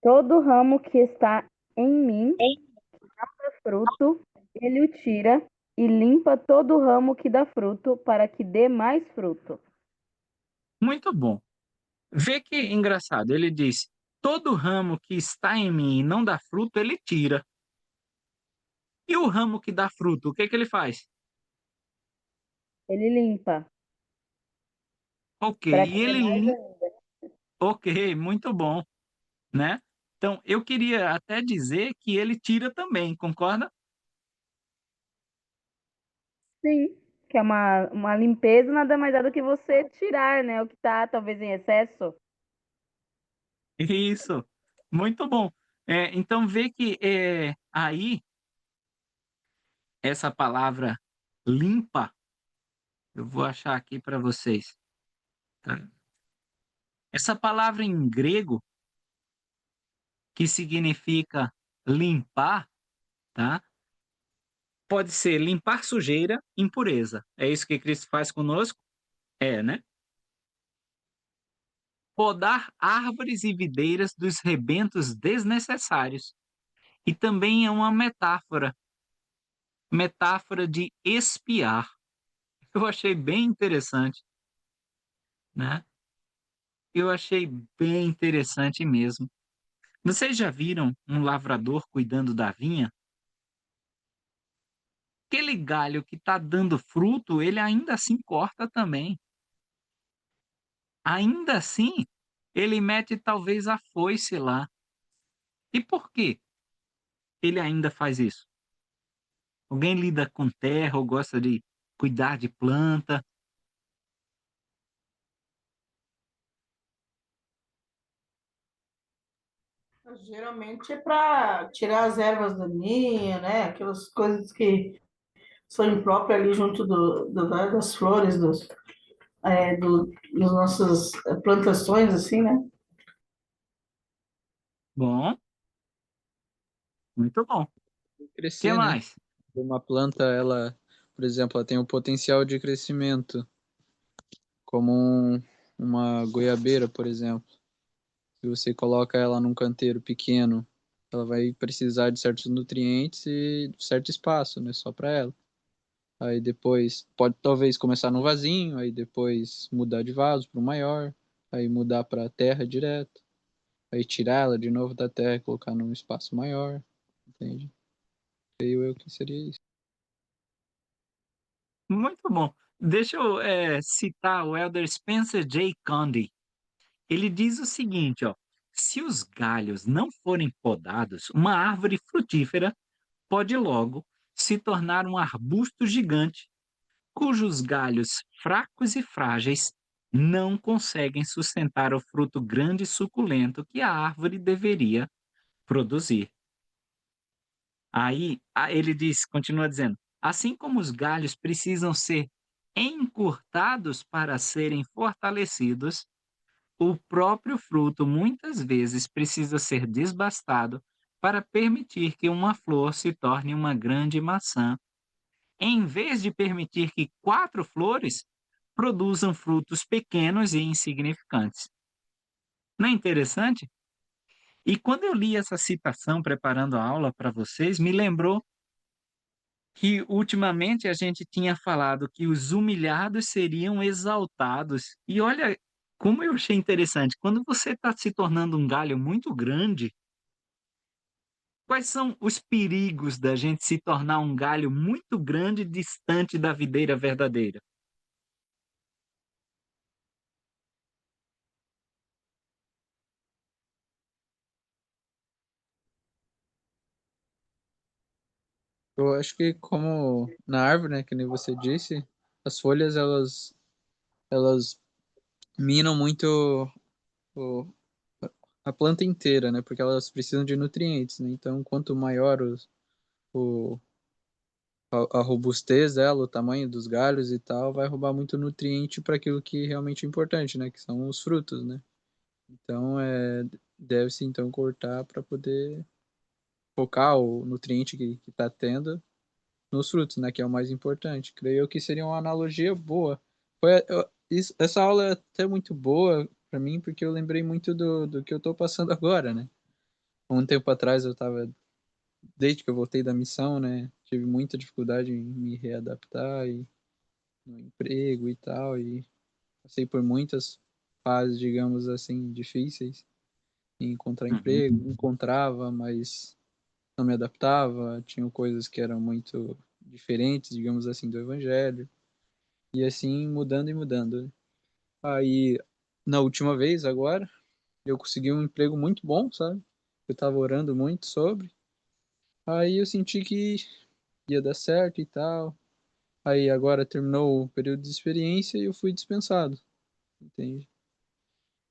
Todo ramo que está em mim dá fruto, ele o tira e limpa todo ramo que dá fruto, para que dê mais fruto. Muito bom. Vê que engraçado, ele diz: todo ramo que está em mim e não dá fruto, ele tira. E o ramo que dá fruto, o que que ele faz? Ele limpa, Ok, para e que dê ele mais limpa. ainda. Ok, muito bom, né? Então, eu queria até dizer que ele tira também, concorda? Sim, que é uma limpeza, nada mais é do que você tirar, né, o que está talvez em excesso. Isso, muito bom. Então, vê que aí, essa palavra limpa, eu vou achar aqui para vocês. Tá? Essa palavra em grego, que significa limpar, tá? Pode ser limpar sujeira, impureza. É isso que Cristo faz conosco? É, né? Podar árvores e videiras dos rebentos desnecessários. E também é uma metáfora de espiar. Eu achei bem interessante, né? Eu achei bem interessante mesmo. Vocês já viram um lavrador cuidando da vinha? Aquele galho que está dando fruto, ele ainda assim corta também. Ainda assim, ele mete talvez a foice lá. E por quê ele ainda faz isso? Alguém lida com terra ou gosta de cuidar de planta? Geralmente é para tirar as ervas daninhas, né? Aquelas coisas que são impróprias ali junto né, das flores, das nossas plantações, assim, né? Bom, muito bom. O que Crescer, né? mais? Uma planta, ela, por exemplo, ela tem o potencial de crescimento, como uma goiabeira, por exemplo. Se você coloca ela num canteiro pequeno, ela vai precisar de certos nutrientes e de certo espaço, né? Só para ela. Aí depois pode talvez começar no vasinho, aí depois mudar de vaso para um maior, aí mudar para terra direto, aí tirar ela de novo da terra e colocar num espaço maior, entende? Creio eu que seria isso. Muito bom. Deixa eu citar o elder Spencer J. Condy. Ele diz o seguinte, ó: se os galhos não forem podados, uma árvore frutífera pode logo se tornar um arbusto gigante, cujos galhos fracos e frágeis não conseguem sustentar o fruto grande e suculento que a árvore deveria produzir. Aí, ele diz, continua dizendo: assim como os galhos precisam ser encurtados para serem fortalecidos, o próprio fruto muitas vezes precisa ser desbastado para permitir que uma flor se torne uma grande maçã, em vez de permitir que 4 flores produzam frutos pequenos e insignificantes. Não é interessante? E quando eu li essa citação preparando a aula para vocês, me lembrou que ultimamente a gente tinha falado que os humilhados seriam exaltados. E olha como eu achei interessante, quando você está se tornando um galho muito grande, quais são os perigos da gente se tornar um galho muito grande distante da videira verdadeira? Eu acho que como na árvore, né, que nem você disse, as folhas elas minam muito o- a planta inteira, né? Porque elas precisam de nutrientes, né? Então, quanto maior o, a robustez dela, o tamanho dos galhos e tal, vai roubar muito nutriente para aquilo que realmente é importante, né? Que são os frutos, né? Então, deve-se então cortar para poder focar o nutriente que está tendo nos frutos, né? Que é o mais importante. Creio eu que seria uma analogia boa. Essa aula é até muito boa para mim, porque eu lembrei muito do que eu estou passando agora, né? Um tempo atrás eu estava, desde que eu voltei da missão, né? Tive muita dificuldade em me readaptar e no emprego e tal, e passei por muitas fases, digamos assim, difíceis em encontrar Uhum. emprego. Encontrava, mas não me adaptava, tinham coisas que eram muito diferentes, digamos assim, do evangelho, e assim mudando e mudando, né? Aí, na última vez, agora, eu consegui um emprego muito bom, sabe? Eu tava orando muito sobre. Aí eu senti que ia dar certo e tal. Aí agora terminou o período de experiência e eu fui dispensado, entende?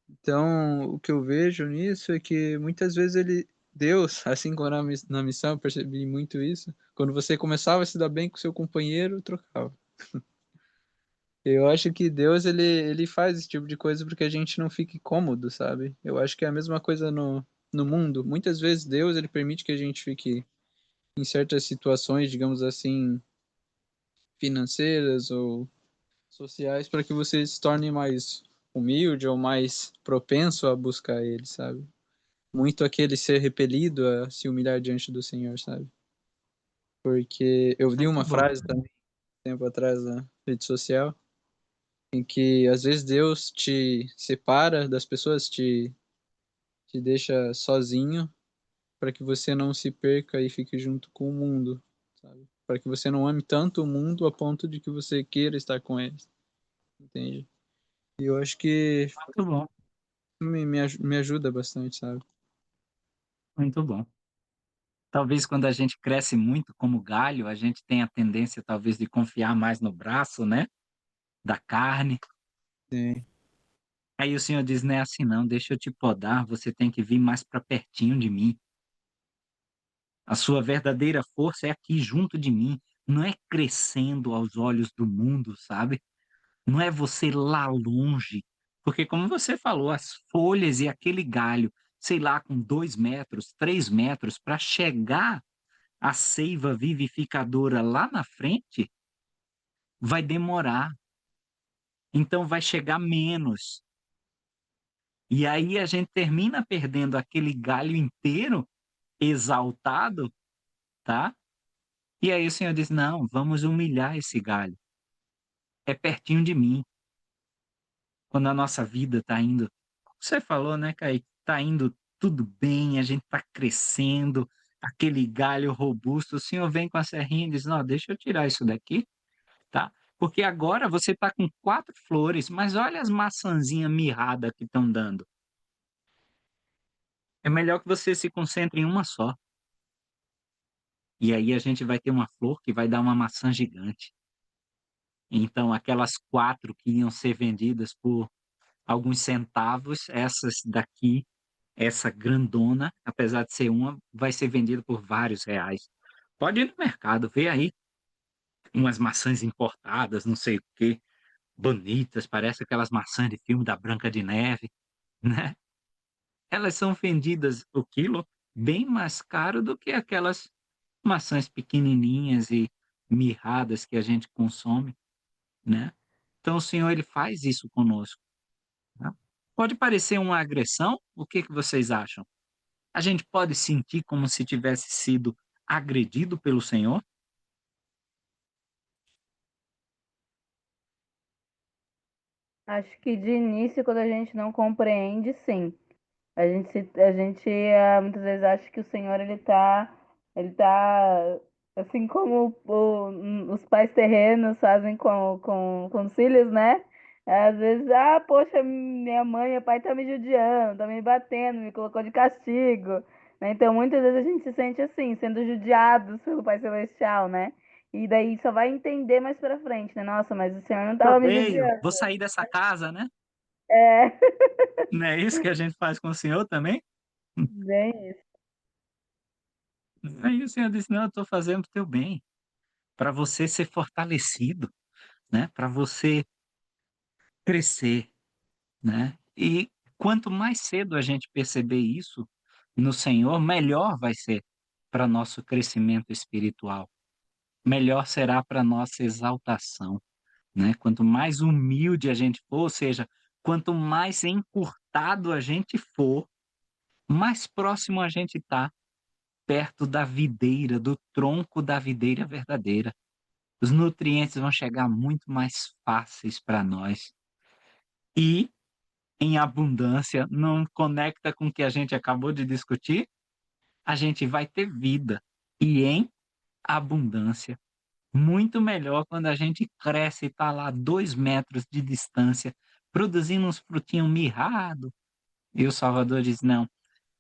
Então, o que eu vejo nisso é que muitas vezes Deus, assim como na missão eu percebi muito isso, quando você começava a se dar bem com seu companheiro, trocava. Eu acho que Deus, ele faz esse tipo de coisa porque a gente não fique cômodo, sabe? Eu acho que é a mesma coisa no mundo. Muitas vezes Deus, ele permite que a gente fique em certas situações, digamos assim, financeiras ou sociais, para que você se torne mais humilde ou mais propenso a buscar ele, sabe? Muito aquele ser repelido a se humilhar diante do Senhor, sabe? Porque eu li Muito uma bom. frase também, tempo atrás, na rede social, em que às vezes Deus te separa das pessoas, te deixa sozinho para que você não se perca e fique junto com o mundo, sabe? Para que você não ame tanto o mundo a ponto de que você queira estar com eles, entende? E eu acho que Muito bom. me ajuda bastante, sabe? Muito bom. Talvez quando a gente cresce muito como galho, a gente tem a tendência talvez de confiar mais no braço, né, da carne. Sim, Aí o Senhor diz: "Não é assim não, deixa eu te podar, você tem que vir mais para pertinho de mim. A sua verdadeira força é aqui junto de mim, não é crescendo aos olhos do mundo, sabe? Não é você lá longe, porque como você falou, as folhas e aquele galho, sei lá, com 2 metros, 3 metros, para chegar à seiva vivificadora lá na frente, vai demorar, então vai chegar menos. E aí a gente termina perdendo aquele galho inteiro, exaltado, tá? E aí o Senhor diz: "Não, vamos humilhar esse galho, é pertinho de mim". Quando a nossa vida está indo, como você falou, né, Kaique, está indo tudo bem, a gente está crescendo, aquele galho robusto, o Senhor vem com a serrinha e diz: "Não, deixa eu tirar isso daqui, tá? Porque agora você está com 4 flores, mas olha as maçãzinha mirrada que estão dando. É melhor que você se concentre em uma só". E aí a gente vai ter uma flor que vai dar uma maçã gigante. Então aquelas 4 que iam ser vendidas por alguns centavos, essas daqui, essa grandona, apesar de ser uma, vai ser vendida por vários reais. Pode ir no mercado, vê aí umas maçãs importadas, não sei o quê, bonitas, parece aquelas maçãs de filme da Branca de Neve, né. Elas são vendidas o quilo bem mais caro do que aquelas maçãs pequenininhas e mirradas que a gente consome, né. Então o Senhor, ele faz isso conosco, tá. Pode parecer uma agressão, o que que vocês acham? A gente pode sentir como se tivesse sido agredido pelo Senhor? Acho que de início, quando a gente não compreende, sim. A gente muitas vezes acha que o Senhor ele tá assim como os pais terrenos fazem com os filhos, né? Às vezes, poxa, minha mãe, meu pai tá me judiando, tá me batendo, me colocou de castigo, Né? Então, muitas vezes a gente se sente assim, sendo judiados pelo Pai Celestial, né? E daí só vai entender mais pra frente, né? Nossa, mas o Senhor não estava me Odeio, judiando. vou sair dessa casa, né? É, Não é isso que a gente faz com o Senhor também? bem isso. Aí o Senhor disse: "Não, eu estou fazendo o teu bem, para você ser fortalecido, né, para você crescer", né. E quanto mais cedo a gente perceber isso no Senhor, melhor vai ser para nosso crescimento espiritual, melhor será para nossa exaltação, né. Quanto mais humilde a gente for, ou seja, quanto mais encurtado a gente for, mais próximo a gente está perto da videira, do tronco da videira verdadeira. Os nutrientes vão chegar muito mais fáceis para nós. E em abundância, não conecta com o que a gente acabou de discutir? A gente vai ter vida. E em abundância. Muito melhor quando a gente cresce e está lá 2 metros de distância, produzindo uns frutinhos mirrados. E o Salvador diz: não,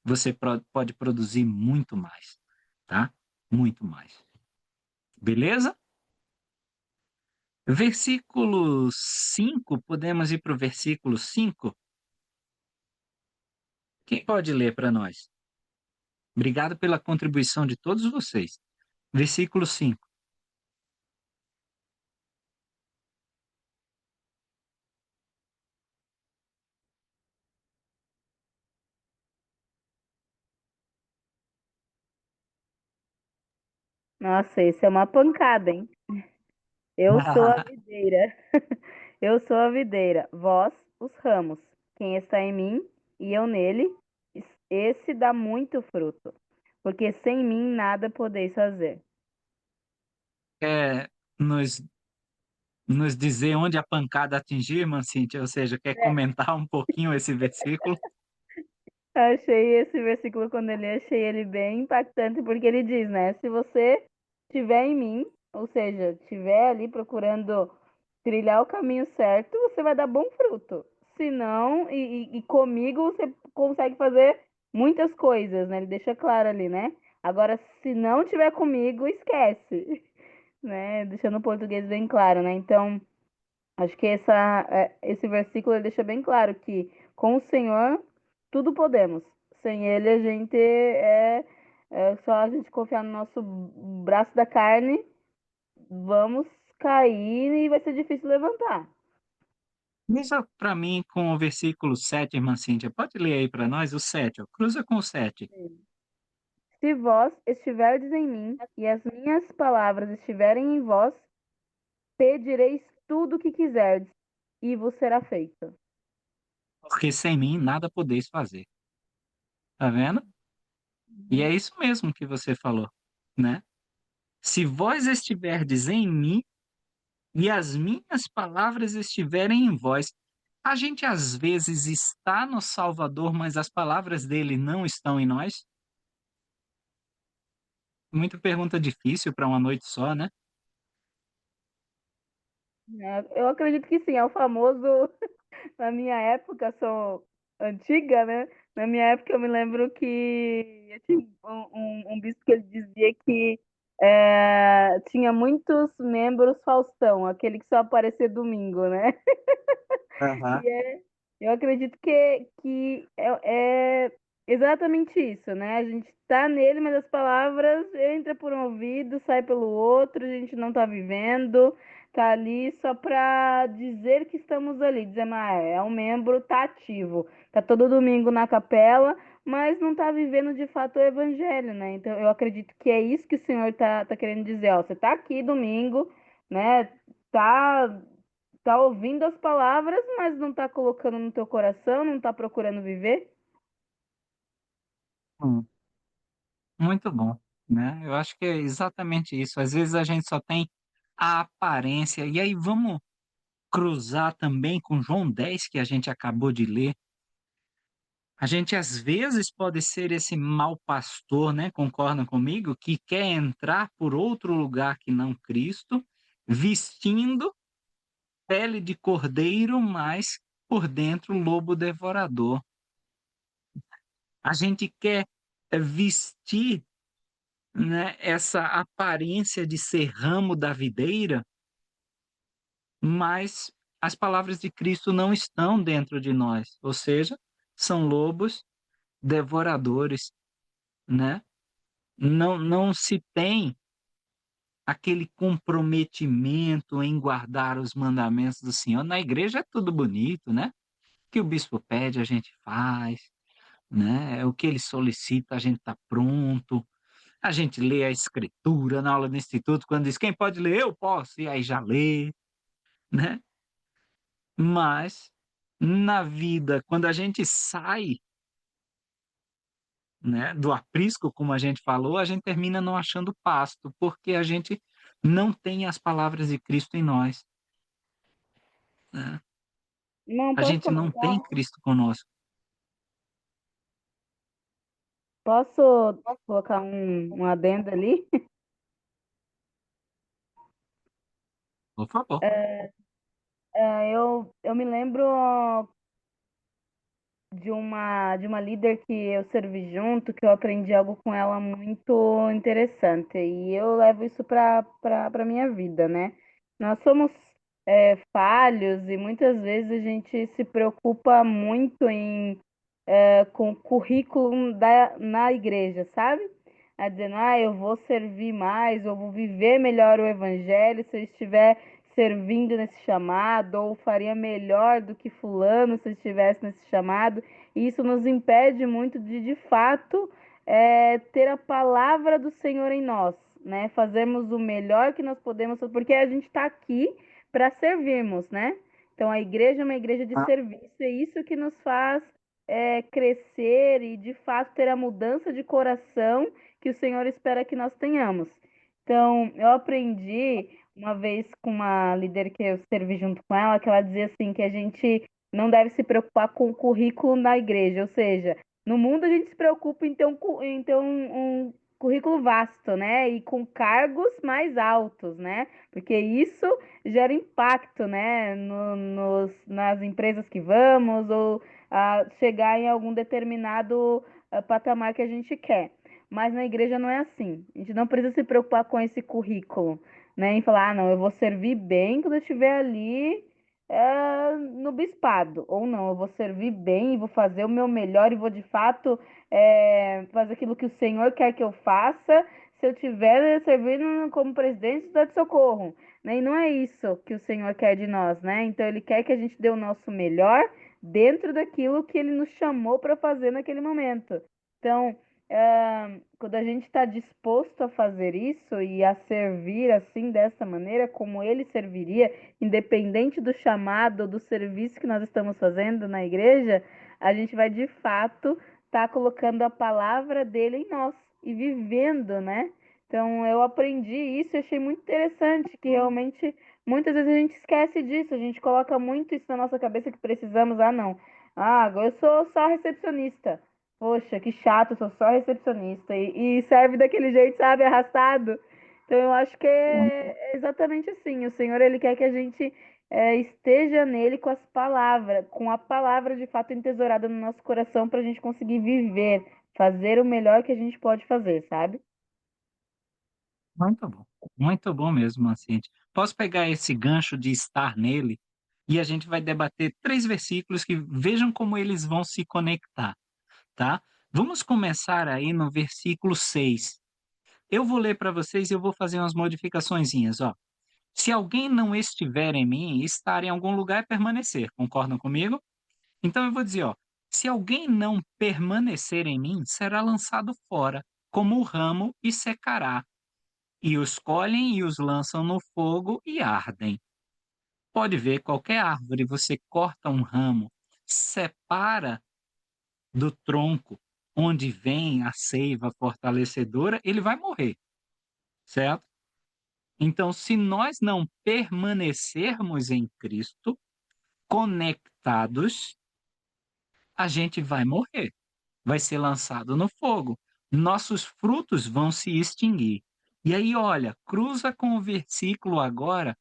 você pode produzir muito mais, tá? Muito mais. Beleza? Versículo 5, podemos ir para o versículo 5? Quem pode ler para nós? Obrigado pela contribuição de todos vocês. Versículo 5. Nossa, isso é uma pancada, hein? Eu sou a videira. Eu sou a videira, vós os ramos. Quem está em mim e eu nele, esse dá muito fruto, porque sem mim nada podeis fazer. Quer nos dizer onde a pancada atingir, irmã Cíntia? Ou seja, quer comentar um pouquinho esse versículo? Achei esse versículo, quando eu li, achei ele bem impactante, porque ele diz, né? Se você estiver em mim, ou seja, estiver ali procurando trilhar o caminho certo, você vai dar bom fruto. Se não, e comigo você consegue fazer muitas coisas, né? Ele deixa claro ali, né? Agora, se não tiver comigo, esquece, né? Deixando o português bem claro, né? Então, acho que esse versículo ele deixa bem claro que com o Senhor tudo podemos. Sem Ele a gente é só a gente confiar no nosso braço da carne, vamos cair e vai ser difícil levantar. Cruza para mim com o versículo 7, irmã Cíntia. Pode ler aí para nós o 7, ó. Cruza com o 7. Se vós estiverdes em mim e as minhas palavras estiverem em vós, pedireis tudo o que quiserdes e vos será feito. Porque sem mim nada podeis fazer. Tá vendo? E é isso mesmo que você falou, né? Se vós estiverdes em mim e as minhas palavras estiverem em vós. A gente às vezes está no Salvador, mas as palavras dele não estão em nós? Muita pergunta difícil para uma noite só, né? Eu acredito que sim, é o famoso. Na minha época, sou antiga, né? Na minha época, eu me lembro que eu tinha um bispo que ele dizia que tinha muitos membros Faustão, aquele que só aparecia domingo, né? Aham. E eu acredito que é exatamente isso, né? A gente está nele, mas as palavras entra por um ouvido, sai pelo outro, a gente não está vivendo, tá ali só para dizer que estamos ali, dizer, mas é um membro, tá ativo, tá todo domingo na capela, mas não tá vivendo de fato o evangelho, né? Então eu acredito que é isso que o Senhor tá querendo dizer, ó, você tá aqui domingo, né? Tá Tá ouvindo as palavras, mas não tá colocando no teu coração, não tá procurando viver? Hum, muito bom, né? Eu acho que é exatamente isso. Às vezes a gente só tem a aparência. E aí vamos cruzar também com João 10, que a gente acabou de ler. A gente às vezes pode ser esse mau pastor, né? Concordam comigo? Que quer entrar por outro lugar que não Cristo, vestindo pele de cordeiro, mas por dentro lobo devorador. A gente quer vestir, né, essa aparência de ser ramo da videira, mas as palavras de Cristo não estão dentro de nós, ou seja, são lobos devoradores, né? Não se tem aquele comprometimento em guardar os mandamentos do Senhor. Na igreja é tudo bonito, né? O que o bispo pede, a gente faz, né? O que ele solicita, a gente está pronto. A gente lê a escritura na aula do instituto, quando diz quem pode ler, eu posso, e aí já lê, né? Mas na vida, quando a gente sai, né, do aprisco, como a gente falou, a gente termina não achando pasto, porque a gente não tem as palavras de Cristo em nós, né? Não A posso gente não tem comentar? Cristo conosco. Posso colocar um adendo ali? Por favor. Eu me lembro de uma líder que eu servi junto, que eu aprendi algo com ela muito interessante. E eu levo isso para minha vida, né? Nós somos falhos e muitas vezes a gente se preocupa muito com o currículo na igreja, sabe? Dizendo, eu vou servir mais, eu vou viver melhor o evangelho se eu estiver servindo nesse chamado, ou faria melhor do que fulano se estivesse nesse chamado. E isso nos impede muito de fato, ter a palavra do Senhor em nós, né? Fazermos o melhor que nós podemos, porque a gente está aqui para servirmos, né? Então a igreja é uma igreja de serviço, é isso que nos faz crescer e de fato ter a mudança de coração que o Senhor espera que nós tenhamos. Então, eu aprendi uma vez com uma líder que eu servi junto com ela, que ela dizia assim, que a gente não deve se preocupar com o currículo na igreja, ou seja, no mundo a gente se preocupa em ter um currículo vasto, né, e com cargos mais altos, né, porque isso gera impacto, né, nas empresas que vamos, ou chegar em algum determinado patamar que a gente quer. Mas na igreja não é assim. A gente não precisa se preocupar com esse currículo, né? Em falar, não, eu vou servir bem quando eu estiver ali no bispado. Ou não, eu vou servir bem e vou fazer o meu melhor e vou de fato fazer aquilo que o Senhor quer que eu faça se eu estiver servindo como presidente da Cidade de Socorro. Né? E não é isso que o Senhor quer de nós, né? Então ele quer que a gente dê o nosso melhor dentro daquilo que ele nos chamou para fazer naquele momento. Então, quando a gente está disposto a fazer isso e a servir assim, dessa maneira, como ele serviria, independente do chamado, do serviço que nós estamos fazendo na igreja, a gente vai de fato estar colocando a palavra dele em nós e vivendo, né? Então, eu aprendi isso e achei muito interessante, que realmente muitas vezes a gente esquece disso, a gente coloca muito isso na nossa cabeça que precisamos, não. Agora eu sou só recepcionista. Poxa, que chato, eu sou só recepcionista. E serve daquele jeito, sabe, arrastado. Então eu acho que é exatamente assim. O Senhor, ele quer que a gente esteja nele com as palavras, com a palavra de fato entesourada no nosso coração para a gente conseguir viver, fazer o melhor que a gente pode fazer, sabe? Muito bom mesmo, assim. Posso pegar esse gancho de estar nele e a gente vai debater 3 versículos que vejam como eles vão se conectar, tá? Vamos começar aí no versículo 6. Eu vou ler para vocês e eu vou fazer umas modificaçõezinhas, ó. Se alguém não estiver em mim, estar em algum lugar é permanecer. Concordam comigo? Então eu vou dizer, ó, se alguém não permanecer em mim, será lançado fora, como o ramo e secará. E os colhem e os lançam no fogo e ardem. Pode ver, qualquer árvore, você corta um ramo, separa do tronco onde vem a seiva fortalecedora, ele vai morrer, certo? Então, se nós não permanecermos em Cristo, conectados, a gente vai morrer, vai ser lançado no fogo. Nossos frutos vão se extinguir. E aí, olha, cruza com o versículo agora,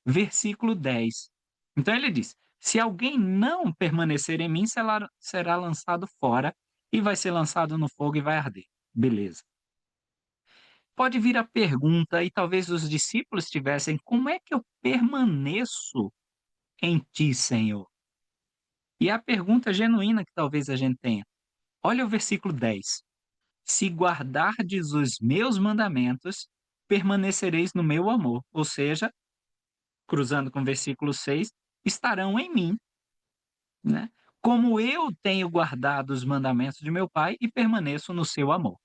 versículo 10. Então ele diz: se alguém não permanecer em mim, será lançado fora e vai ser lançado no fogo e vai arder. Beleza. Pode vir a pergunta, e talvez os discípulos tivessem: como é que eu permaneço em ti, Senhor? E a pergunta genuína que talvez a gente tenha. Olha o versículo 10. Se guardardes os meus mandamentos, permanecereis no meu amor. Ou seja, cruzando com o versículo 6, estarão em mim, né? Como eu tenho guardado os mandamentos de meu Pai e permaneço no seu amor.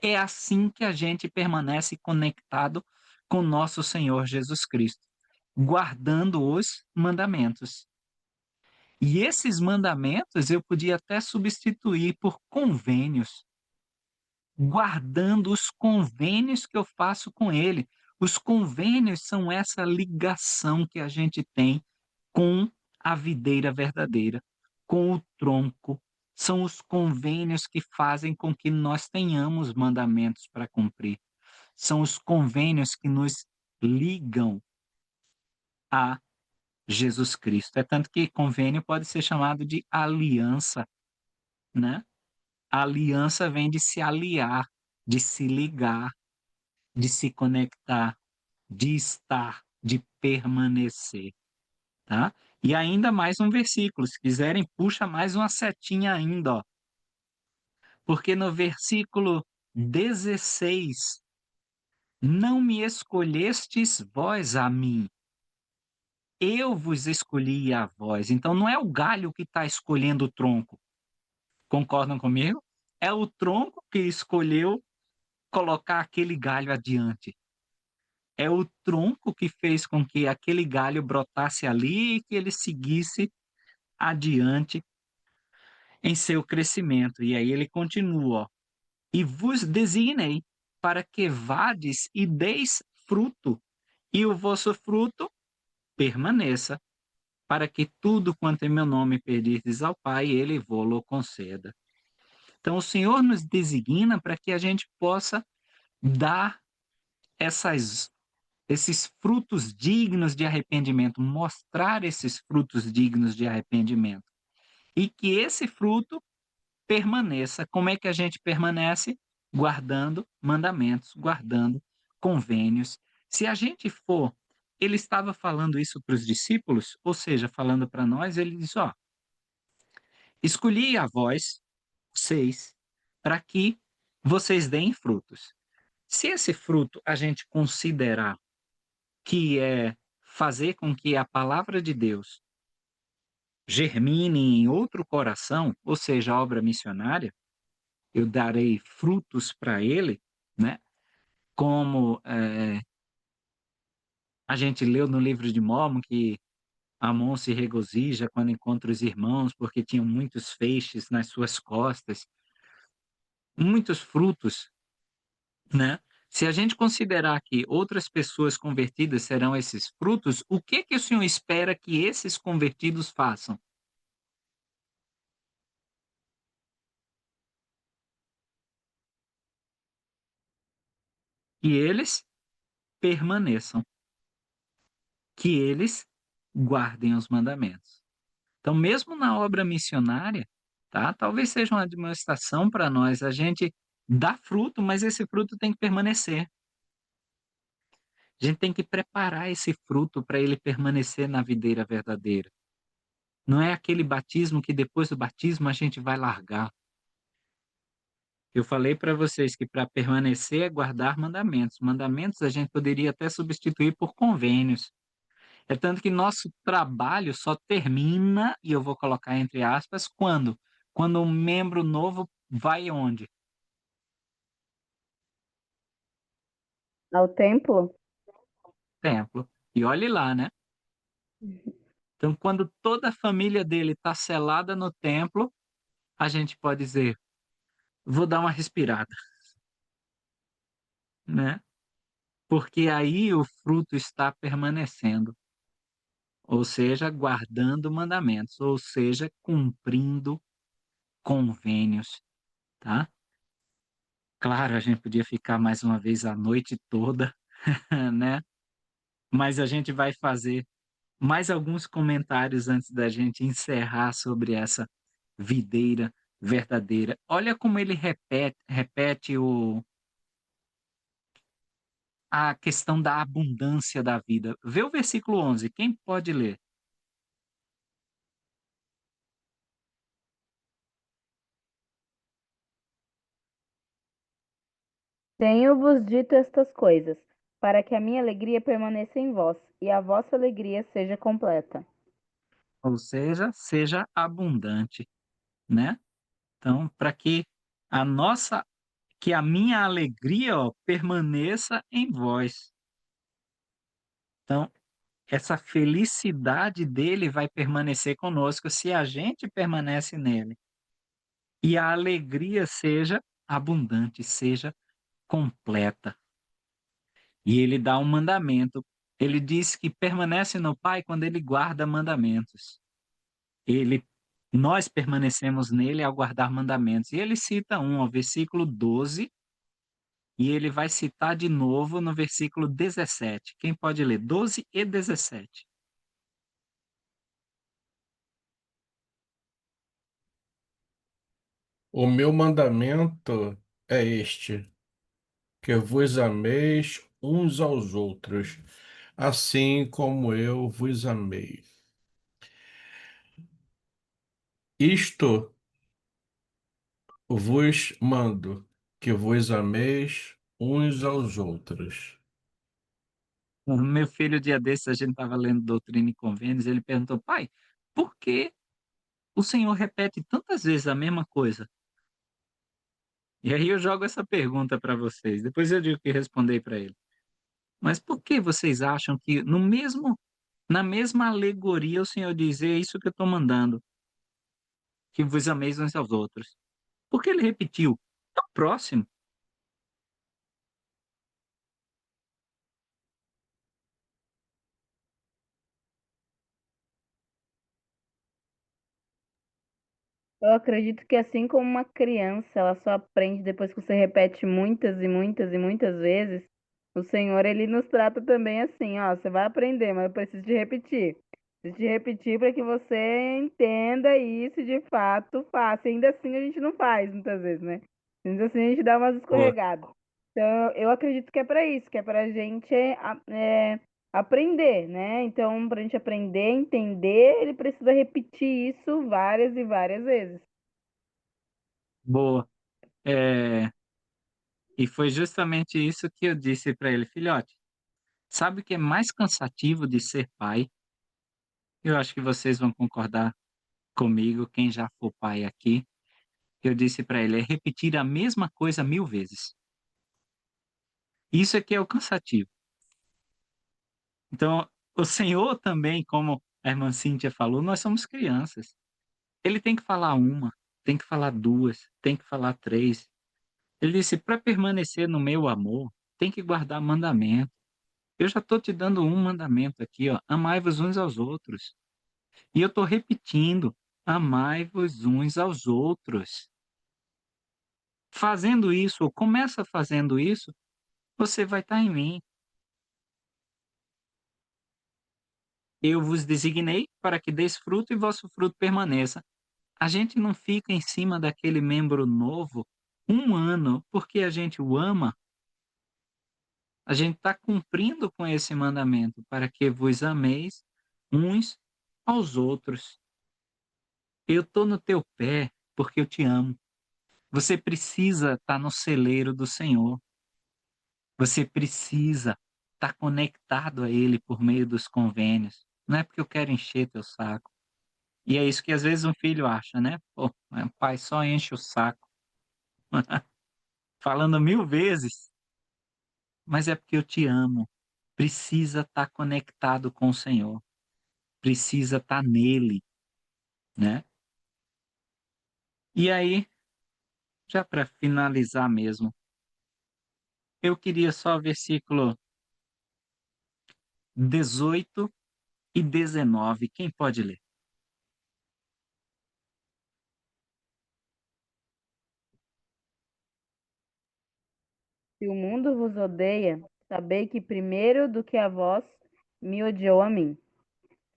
É assim que a gente permanece conectado com nosso Senhor Jesus Cristo, guardando os mandamentos. E esses mandamentos eu podia até substituir por convênios, guardando os convênios que eu faço com ele. Os convênios são essa ligação que a gente tem com a videira verdadeira, com o tronco. São os convênios que fazem com que nós tenhamos mandamentos para cumprir. São os convênios que nos ligam a Jesus Cristo. É tanto que convênio pode ser chamado de aliança, né? A aliança vem de se aliar, de se ligar, de se conectar, de estar, de permanecer, tá? E ainda mais um versículo, se quiserem, puxa mais uma setinha ainda, ó. Porque no versículo 16, não me escolhestes vós a mim, eu vos escolhi a vós. Então não é o galho que está escolhendo o tronco, concordam comigo? É o tronco que escolheu colocar aquele galho adiante. É o tronco que fez com que aquele galho brotasse ali e que ele seguisse adiante em seu crescimento. E aí ele continua, ó, e vos designei para que vades e deis fruto, e o vosso fruto permaneça, para que tudo quanto em meu nome pedirdes ao Pai, ele vô-lo conceda. Então o Senhor nos designa para que a gente possa dar esses frutos dignos de arrependimento, mostrar esses frutos dignos de arrependimento. E que esse fruto permaneça. Como é que a gente permanece? Guardando mandamentos, guardando convênios. Se a gente for, ele estava falando isso para os discípulos, ou seja, falando para nós, ele diz, ó, escolhi a vós, vocês, para que vocês deem frutos. Se esse fruto a gente considerar que é fazer com que a palavra de Deus germine em outro coração, ou seja, a obra missionária, eu darei frutos para ele, né? Como a gente leu no livro de Mórmon, que Amon se regozija quando encontra os irmãos, porque tinham muitos feixes nas suas costas, muitos frutos, né? Se a gente considerar que outras pessoas convertidas serão esses frutos, o que que o Senhor espera que esses convertidos façam? Que eles permaneçam, que eles guardem os mandamentos. Então, mesmo na obra missionária, tá? Talvez seja uma demonstração para nós, a gente dá fruto, mas esse fruto tem que permanecer. A gente tem que preparar esse fruto para ele permanecer na videira verdadeira. Não é aquele batismo que depois do batismo a gente vai largar. Eu falei para vocês que para permanecer é guardar mandamentos. Mandamentos a gente poderia até substituir por convênios. É tanto que nosso trabalho só termina, e eu vou colocar entre aspas, quando? Quando um membro novo vai onde? Ao templo? Templo. E olhe lá, né? Então, quando toda a família dele está selada no templo, a gente pode dizer, vou dar uma respirada, né? Porque aí o fruto está permanecendo, ou seja, guardando mandamentos, ou seja, cumprindo convênios, tá? Claro, a gente podia ficar mais uma vez a noite toda, né? Mas a gente vai fazer mais alguns comentários antes da gente encerrar sobre essa videira verdadeira. Olha como ele repete a questão da abundância da vida. Vê o versículo 11, quem pode ler? Tenho-vos dito estas coisas, para que a minha alegria permaneça em vós, e a vossa alegria seja completa. Ou seja abundante, né? Então, para que a minha alegria, ó, permaneça em vós. Então, essa felicidade dele vai permanecer conosco se a gente permanece nele. E a alegria seja abundante, seja completa. E ele dá um mandamento. Ele diz que permanece no Pai quando ele guarda mandamentos. Ele Nós permanecemos nele ao guardar mandamentos. E ele cita o versículo 12, e ele vai citar de novo no versículo 17. Quem pode ler? 12 e 17. O meu mandamento é este, que vos ameis uns aos outros, assim como eu vos amei. Isto vos mando, que vos ameis uns aos outros. O meu filho, dia desses, a gente estava lendo Doutrina e Convênios, ele perguntou: pai, por que o Senhor repete tantas vezes a mesma coisa? E aí eu jogo essa pergunta para vocês, depois eu digo o que responder para ele. Mas por que vocês acham que na mesma alegoria o Senhor diz: é isso que eu estou mandando, que vos ameis uns aos outros? Por que ele repetiu? Tão próximo. Eu acredito que assim como uma criança, ela só aprende depois que você repete muitas e muitas e muitas vezes. O Senhor, ele nos trata também assim, ó, você vai aprender, mas eu preciso te repetir. Preciso te repetir para que você entenda isso e de fato faça. E ainda assim a gente não faz muitas vezes, né? Ainda assim a gente dá umas Pô, escorregadas. Então, eu acredito que é para isso, que é para a gente aprender, né? Então, para a gente aprender, entender, ele precisa repetir isso várias e várias vezes. Boa. E foi justamente isso que eu disse para ele: filhote, sabe o que é mais cansativo de ser pai? Eu acho que vocês vão concordar comigo, quem já for pai aqui. Eu disse para ele: é repetir a mesma coisa 1000 vezes. Isso é que é o cansativo. Então, o Senhor também, como a irmã Cíntia falou, nós somos crianças. Ele tem que falar uma, tem que falar duas, tem que falar três. Ele disse: para permanecer no meu amor, tem que guardar mandamento. Eu já estou te dando um mandamento aqui, ó: amai-vos uns aos outros. E eu estou repetindo: amai-vos uns aos outros. Fazendo isso, ou começa fazendo isso, você vai estar em mim. Eu vos designei para que deis fruto e vosso fruto permaneça. A gente não fica em cima daquele membro novo 1 ano porque a gente o ama. A gente está cumprindo com esse mandamento para que vos ameis uns aos outros. Eu estou no teu pé porque eu te amo. Você precisa estar no celeiro do Senhor. Você precisa estar conectado a Ele por meio dos convênios. Não é porque eu quero encher teu saco. E é isso que às vezes um filho acha, né? Pô, o pai só enche o saco, falando 1000 vezes, mas é porque eu te amo. Precisa estar conectado com o Senhor. Precisa estar nele, né? E aí, já para finalizar mesmo, eu queria só versículo 18 e 19. Quem pode ler? Se o mundo vos odeia, sabei que primeiro do que a vós me odiou a mim.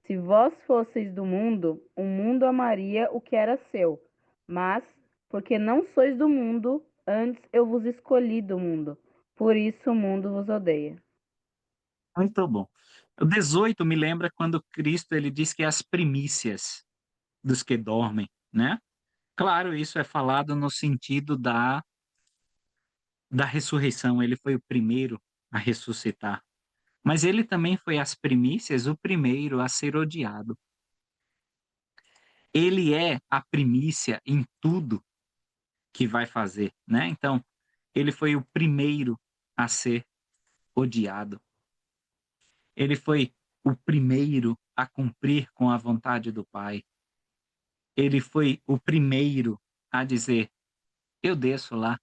Se vós fosseis do mundo, o mundo amaria o que era seu. Mas, porque não sois do mundo, antes eu vos escolhi do mundo. Por isso o mundo vos odeia. Muito bom. O 18 me lembra quando Cristo ele diz que é as primícias dos que dormem, né? Claro, isso é falado no sentido da ressurreição, ele foi o primeiro a ressuscitar. Mas ele também foi as primícias, o primeiro a ser odiado. Ele é a primícia em tudo que vai fazer, né? Então, ele foi o primeiro a ser odiado. Ele foi o primeiro a cumprir com a vontade do Pai. Ele foi o primeiro a dizer: eu desço lá,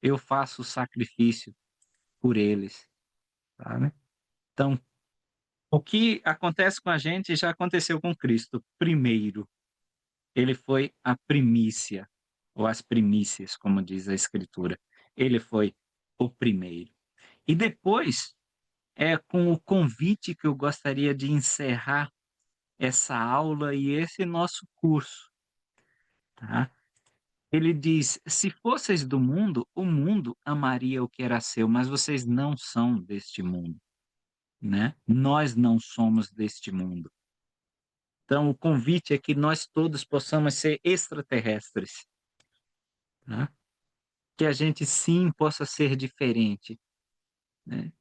eu faço o sacrifício por eles, sabe? Então, o que acontece com a gente já aconteceu com Cristo. Primeiro, ele foi a primícia, ou as primícias, como diz a Escritura. Ele foi o primeiro. E depois, é com o convite que eu gostaria de encerrar essa aula e esse nosso curso, tá? Ele diz: se fosseis do mundo, o mundo amaria o que era seu, mas vocês não são deste mundo, né? Nós não somos deste mundo. Então, o convite é que nós todos possamos ser extraterrestres, né? Que a gente sim possa ser diferente, né?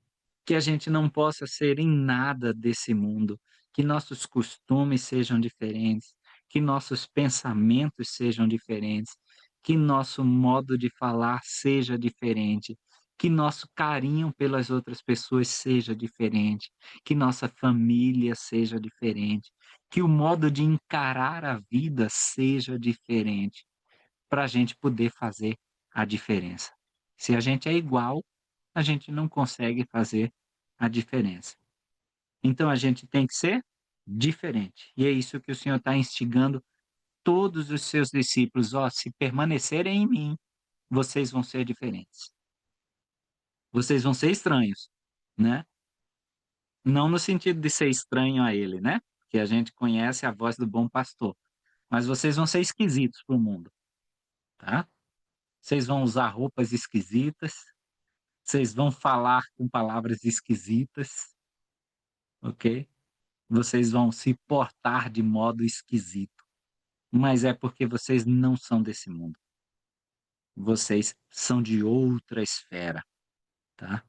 Que a gente não possa ser em nada desse mundo, que nossos costumes sejam diferentes, que nossos pensamentos sejam diferentes, que nosso modo de falar seja diferente, que nosso carinho pelas outras pessoas seja diferente, que nossa família seja diferente, que o modo de encarar a vida seja diferente, para a gente poder fazer a diferença. Se a gente é igual, a gente não consegue fazer a diferença. Então a gente tem que ser diferente. E é isso que o Senhor está instigando todos os seus discípulos. Ó, se permanecerem em mim, vocês vão ser diferentes. Vocês vão ser estranhos, né? Não no sentido de ser estranho a ele, né? Que a gente conhece a voz do bom pastor. Mas vocês vão ser esquisitos para o mundo, tá? Vocês vão usar roupas esquisitas, vocês vão falar com palavras esquisitas, ok? Vocês vão se portar de modo esquisito, mas é porque vocês não são desse mundo. Vocês são de outra esfera, tá?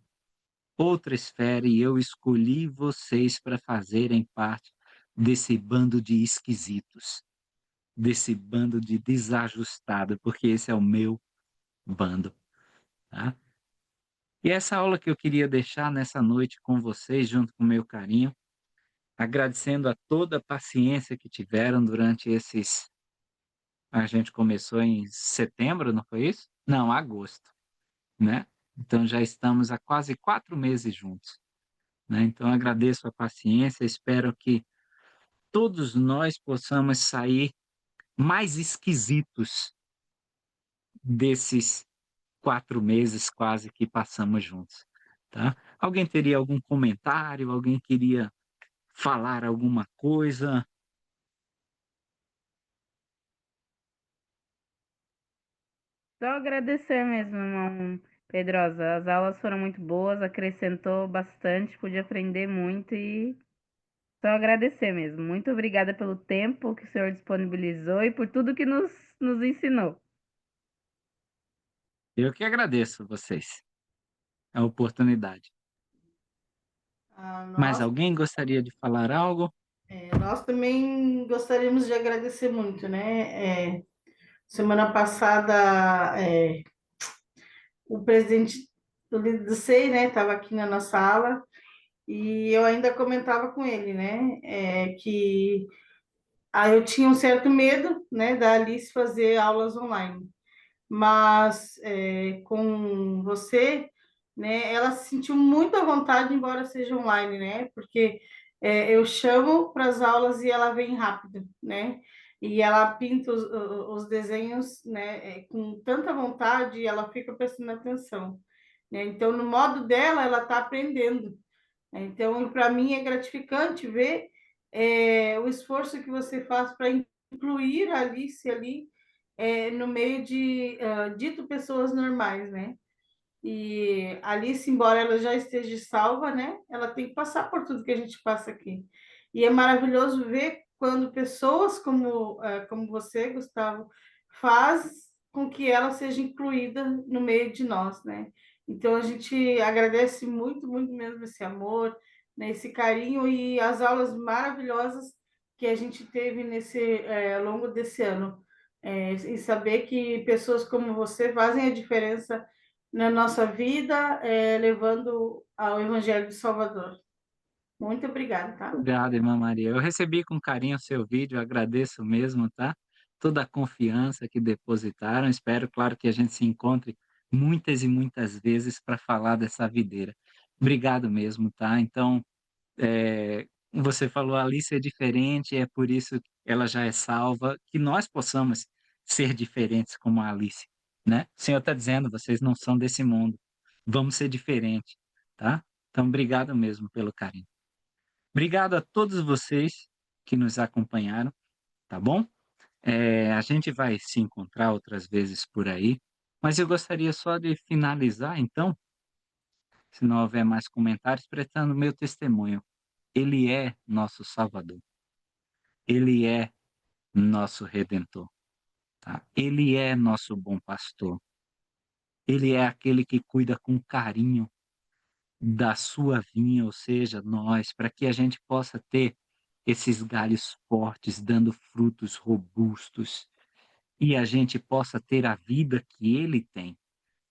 Outra esfera e eu escolhi vocês para fazerem parte desse bando de esquisitos, desse bando de desajustado, porque esse é o meu bando, tá? E essa aula que eu queria deixar nessa noite com vocês, junto com o meu carinho, agradecendo a toda a paciência que tiveram durante esses. A gente começou em setembro, não foi isso? Não, agosto, né? Então já estamos há quase 4 meses juntos, né? Então agradeço a paciência, espero que todos nós possamos sair mais esquisitos desses 4 meses quase que passamos juntos, tá? Alguém teria algum comentário? Alguém queria falar alguma coisa? Só agradecer mesmo, irmão Pedrosa. As aulas foram muito boas, acrescentou bastante, pude aprender muito e só agradecer mesmo. Muito obrigada pelo tempo que o senhor disponibilizou e por tudo que nos ensinou. Eu que agradeço vocês, a oportunidade. Ah, Mas nós, alguém gostaria de falar algo? nós também gostaríamos de agradecer muito, né? Semana passada, o presidente do SEI, né, estava aqui na nossa aula e eu ainda comentava com ele, né, que eu tinha um certo medo, né, da Alice fazer aulas online, mas com você, né, ela se sentiu muito à vontade, embora seja online, né, porque eu chamo para as aulas e ela vem rápido, né, e ela pinta os desenhos, né, com tanta vontade e ela fica prestando atenção, né, então no modo dela ela está aprendendo, né? Então para mim é gratificante ver o esforço que você faz para incluir a Alice ali no meio de dito pessoas normais, né? E Alice, embora ela já esteja salva, né? Ela tem que passar por tudo que a gente passa aqui. E é maravilhoso ver quando pessoas como você, Gustavo, faz com que ela seja incluída no meio de nós, né? Então a gente agradece muito, muito mesmo esse amor, né? Esse carinho e as aulas maravilhosas que a gente teve ao longo desse ano. E saber que pessoas como você fazem a diferença na nossa vida, levando ao Evangelho de Salvador. Muito obrigada, tá? Obrigado, irmã Maria. Eu recebi com carinho o seu vídeo, agradeço mesmo, tá? Toda a confiança que depositaram. Espero, claro, que a gente se encontre muitas e muitas vezes para falar dessa videira. Obrigado mesmo, tá? Então, você falou, a Alice é diferente, é por isso que ela já é salva, que nós possamos ser diferentes como a Alice, né? O Senhor está dizendo, vocês não são desse mundo, vamos ser diferentes, tá? Então, obrigado mesmo pelo carinho. Obrigado a todos vocês que nos acompanharam, tá bom? A gente vai se encontrar outras vezes por aí, mas eu gostaria só de finalizar, então, se não houver mais comentários, prestando meu testemunho. Ele é nosso Salvador. Ele é nosso Redentor, tá? Ele é nosso bom pastor. Ele é aquele que cuida com carinho da sua vinha, ou seja, nós, para que a gente possa ter esses galhos fortes, dando frutos robustos, e a gente possa ter a vida que ele tem,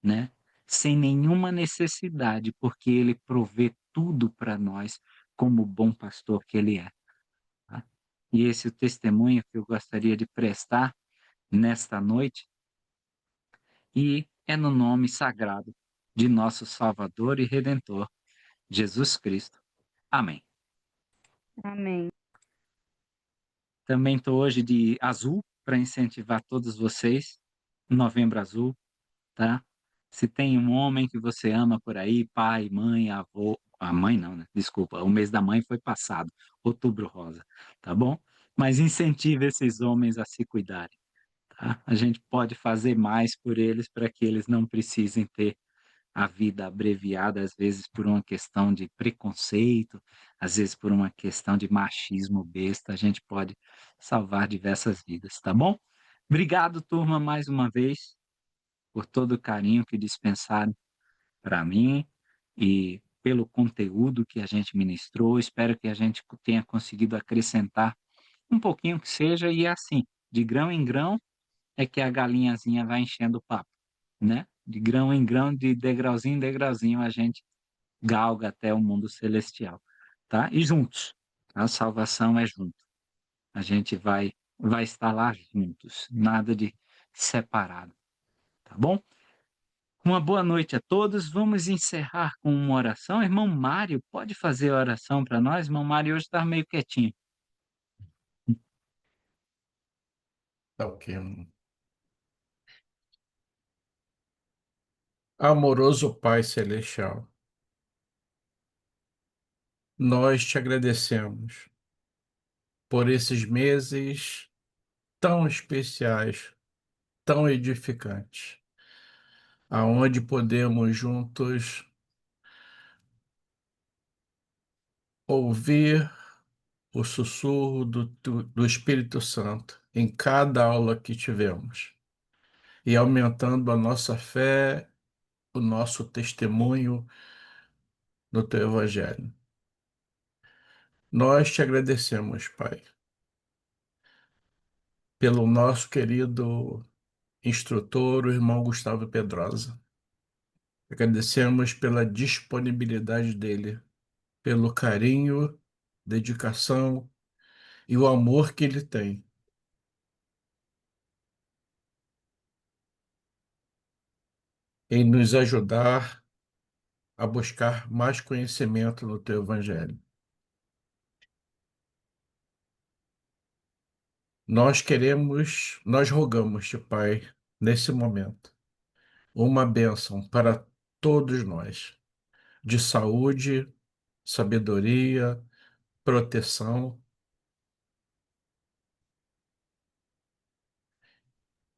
né? Sem nenhuma necessidade, porque ele provê tudo para nós, como o bom pastor que ele é. Tá? E esse é o testemunho que eu gostaria de prestar nesta noite, e é no nome sagrado de nosso Salvador e Redentor, Jesus Cristo. Amém. Amém. Também estou hoje de azul para incentivar todos vocês. Novembro Azul, tá? Se tem um homem que você ama por aí, pai, mãe, avô, a mãe não, né? Desculpa, o mês da mãe foi passado, Outubro Rosa, tá bom? Mas incentive esses homens a se cuidarem, tá? A gente pode fazer mais por eles para que eles não precisem ter a vida abreviada, às vezes por uma questão de preconceito, às vezes por uma questão de machismo besta, a gente pode salvar diversas vidas, tá bom? Obrigado, turma, mais uma vez, por todo o carinho que dispensaram para mim e pelo conteúdo que a gente ministrou. Espero que a gente tenha conseguido acrescentar um pouquinho que seja, e é assim, de grão em grão é que a galinhazinha vai enchendo o papo, né? De grão em grão, de degrauzinho em degrauzinho, a gente galga até o mundo celestial, tá? E juntos. A salvação é junto. A gente vai estar lá juntos, nada de separado, tá bom? Uma boa noite a todos. Vamos encerrar com uma oração. Irmão Mário, pode fazer a oração para nós? Irmão Mário hoje está meio quietinho. Tá ok. Amoroso Pai Celestial, nós te agradecemos por esses meses tão especiais, tão edificantes, aonde podemos juntos ouvir o sussurro do Espírito Santo em cada aula que tivemos e aumentando a nossa fé, o nosso testemunho no teu Evangelho. Nós te agradecemos, Pai, pelo nosso querido instrutor, o irmão Gustavo Pedrosa. Agradecemos pela disponibilidade dele, pelo carinho, dedicação e o amor que ele tem em nos ajudar a buscar mais conhecimento no teu Evangelho. Nós rogamos-te, Pai, nesse momento, uma bênção para todos nós, de saúde, sabedoria, proteção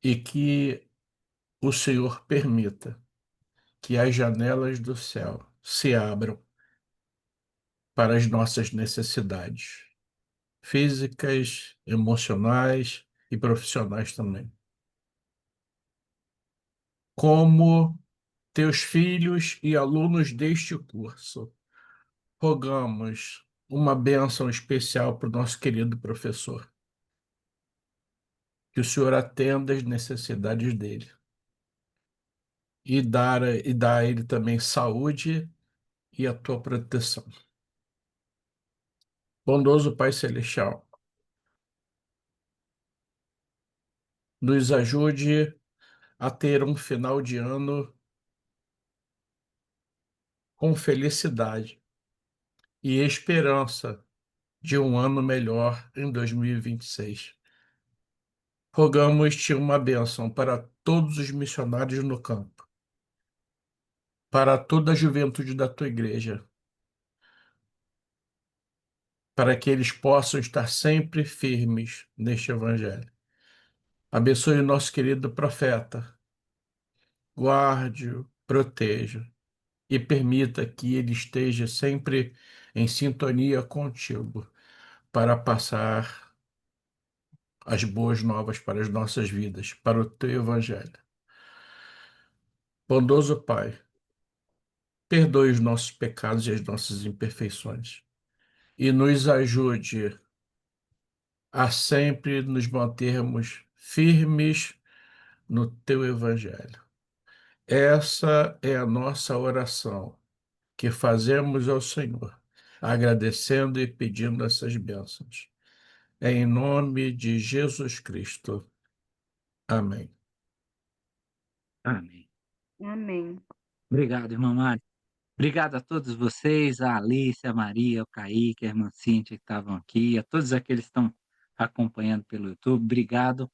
e que o Senhor permita que as janelas do céu se abram para as nossas necessidades físicas, emocionais e profissionais também. Como teus filhos e alunos deste curso, rogamos uma bênção especial para o nosso querido professor. Que o Senhor atenda às necessidades dele e dá a ele também saúde e a tua proteção. Bondoso Pai Celestial, nos ajude a ter um final de ano com felicidade e esperança de um ano melhor em 2026. Rogamos-te uma bênção para todos os missionários no campo, para toda a juventude da tua igreja, para que eles possam estar sempre firmes neste evangelho. Abençoe o nosso querido profeta, guarde-o, proteja e permita que ele esteja sempre em sintonia contigo para passar as boas novas para as nossas vidas, para o teu evangelho. Bondoso Pai, perdoe os nossos pecados e as nossas imperfeições e nos ajude a sempre nos mantermos firmes no teu evangelho. Essa é a nossa oração que fazemos ao Senhor, agradecendo e pedindo essas bênçãos. É em nome de Jesus Cristo. Amém. Amém. Amém. Obrigado, irmã Mari. Obrigado a todos vocês, a Alice, a Maria, o Kaique, a irmã Cíntia que estavam aqui, a todos aqueles que estão acompanhando pelo YouTube. Obrigado.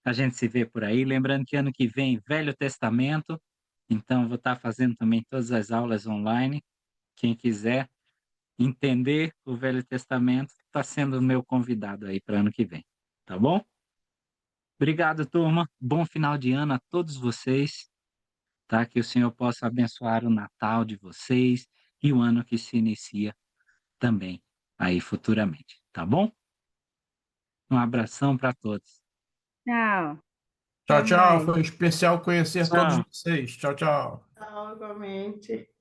A gente se vê por aí. Lembrando que ano que vem, Velho Testamento. Então, eu vou estar fazendo também todas as aulas online. Quem quiser entender o Velho Testamento, está sendo o meu convidado aí para ano que vem. Tá bom? Obrigado, turma. Bom final de ano a todos vocês. Tá? Que o Senhor possa abençoar o Natal de vocês e o ano que se inicia também aí futuramente. Tá bom? Um abração para todos. Tchau. Tchau, Até tchau. mais. Foi especial conhecer todos Tchau. vocês. Tchau, tchau. Igualmente.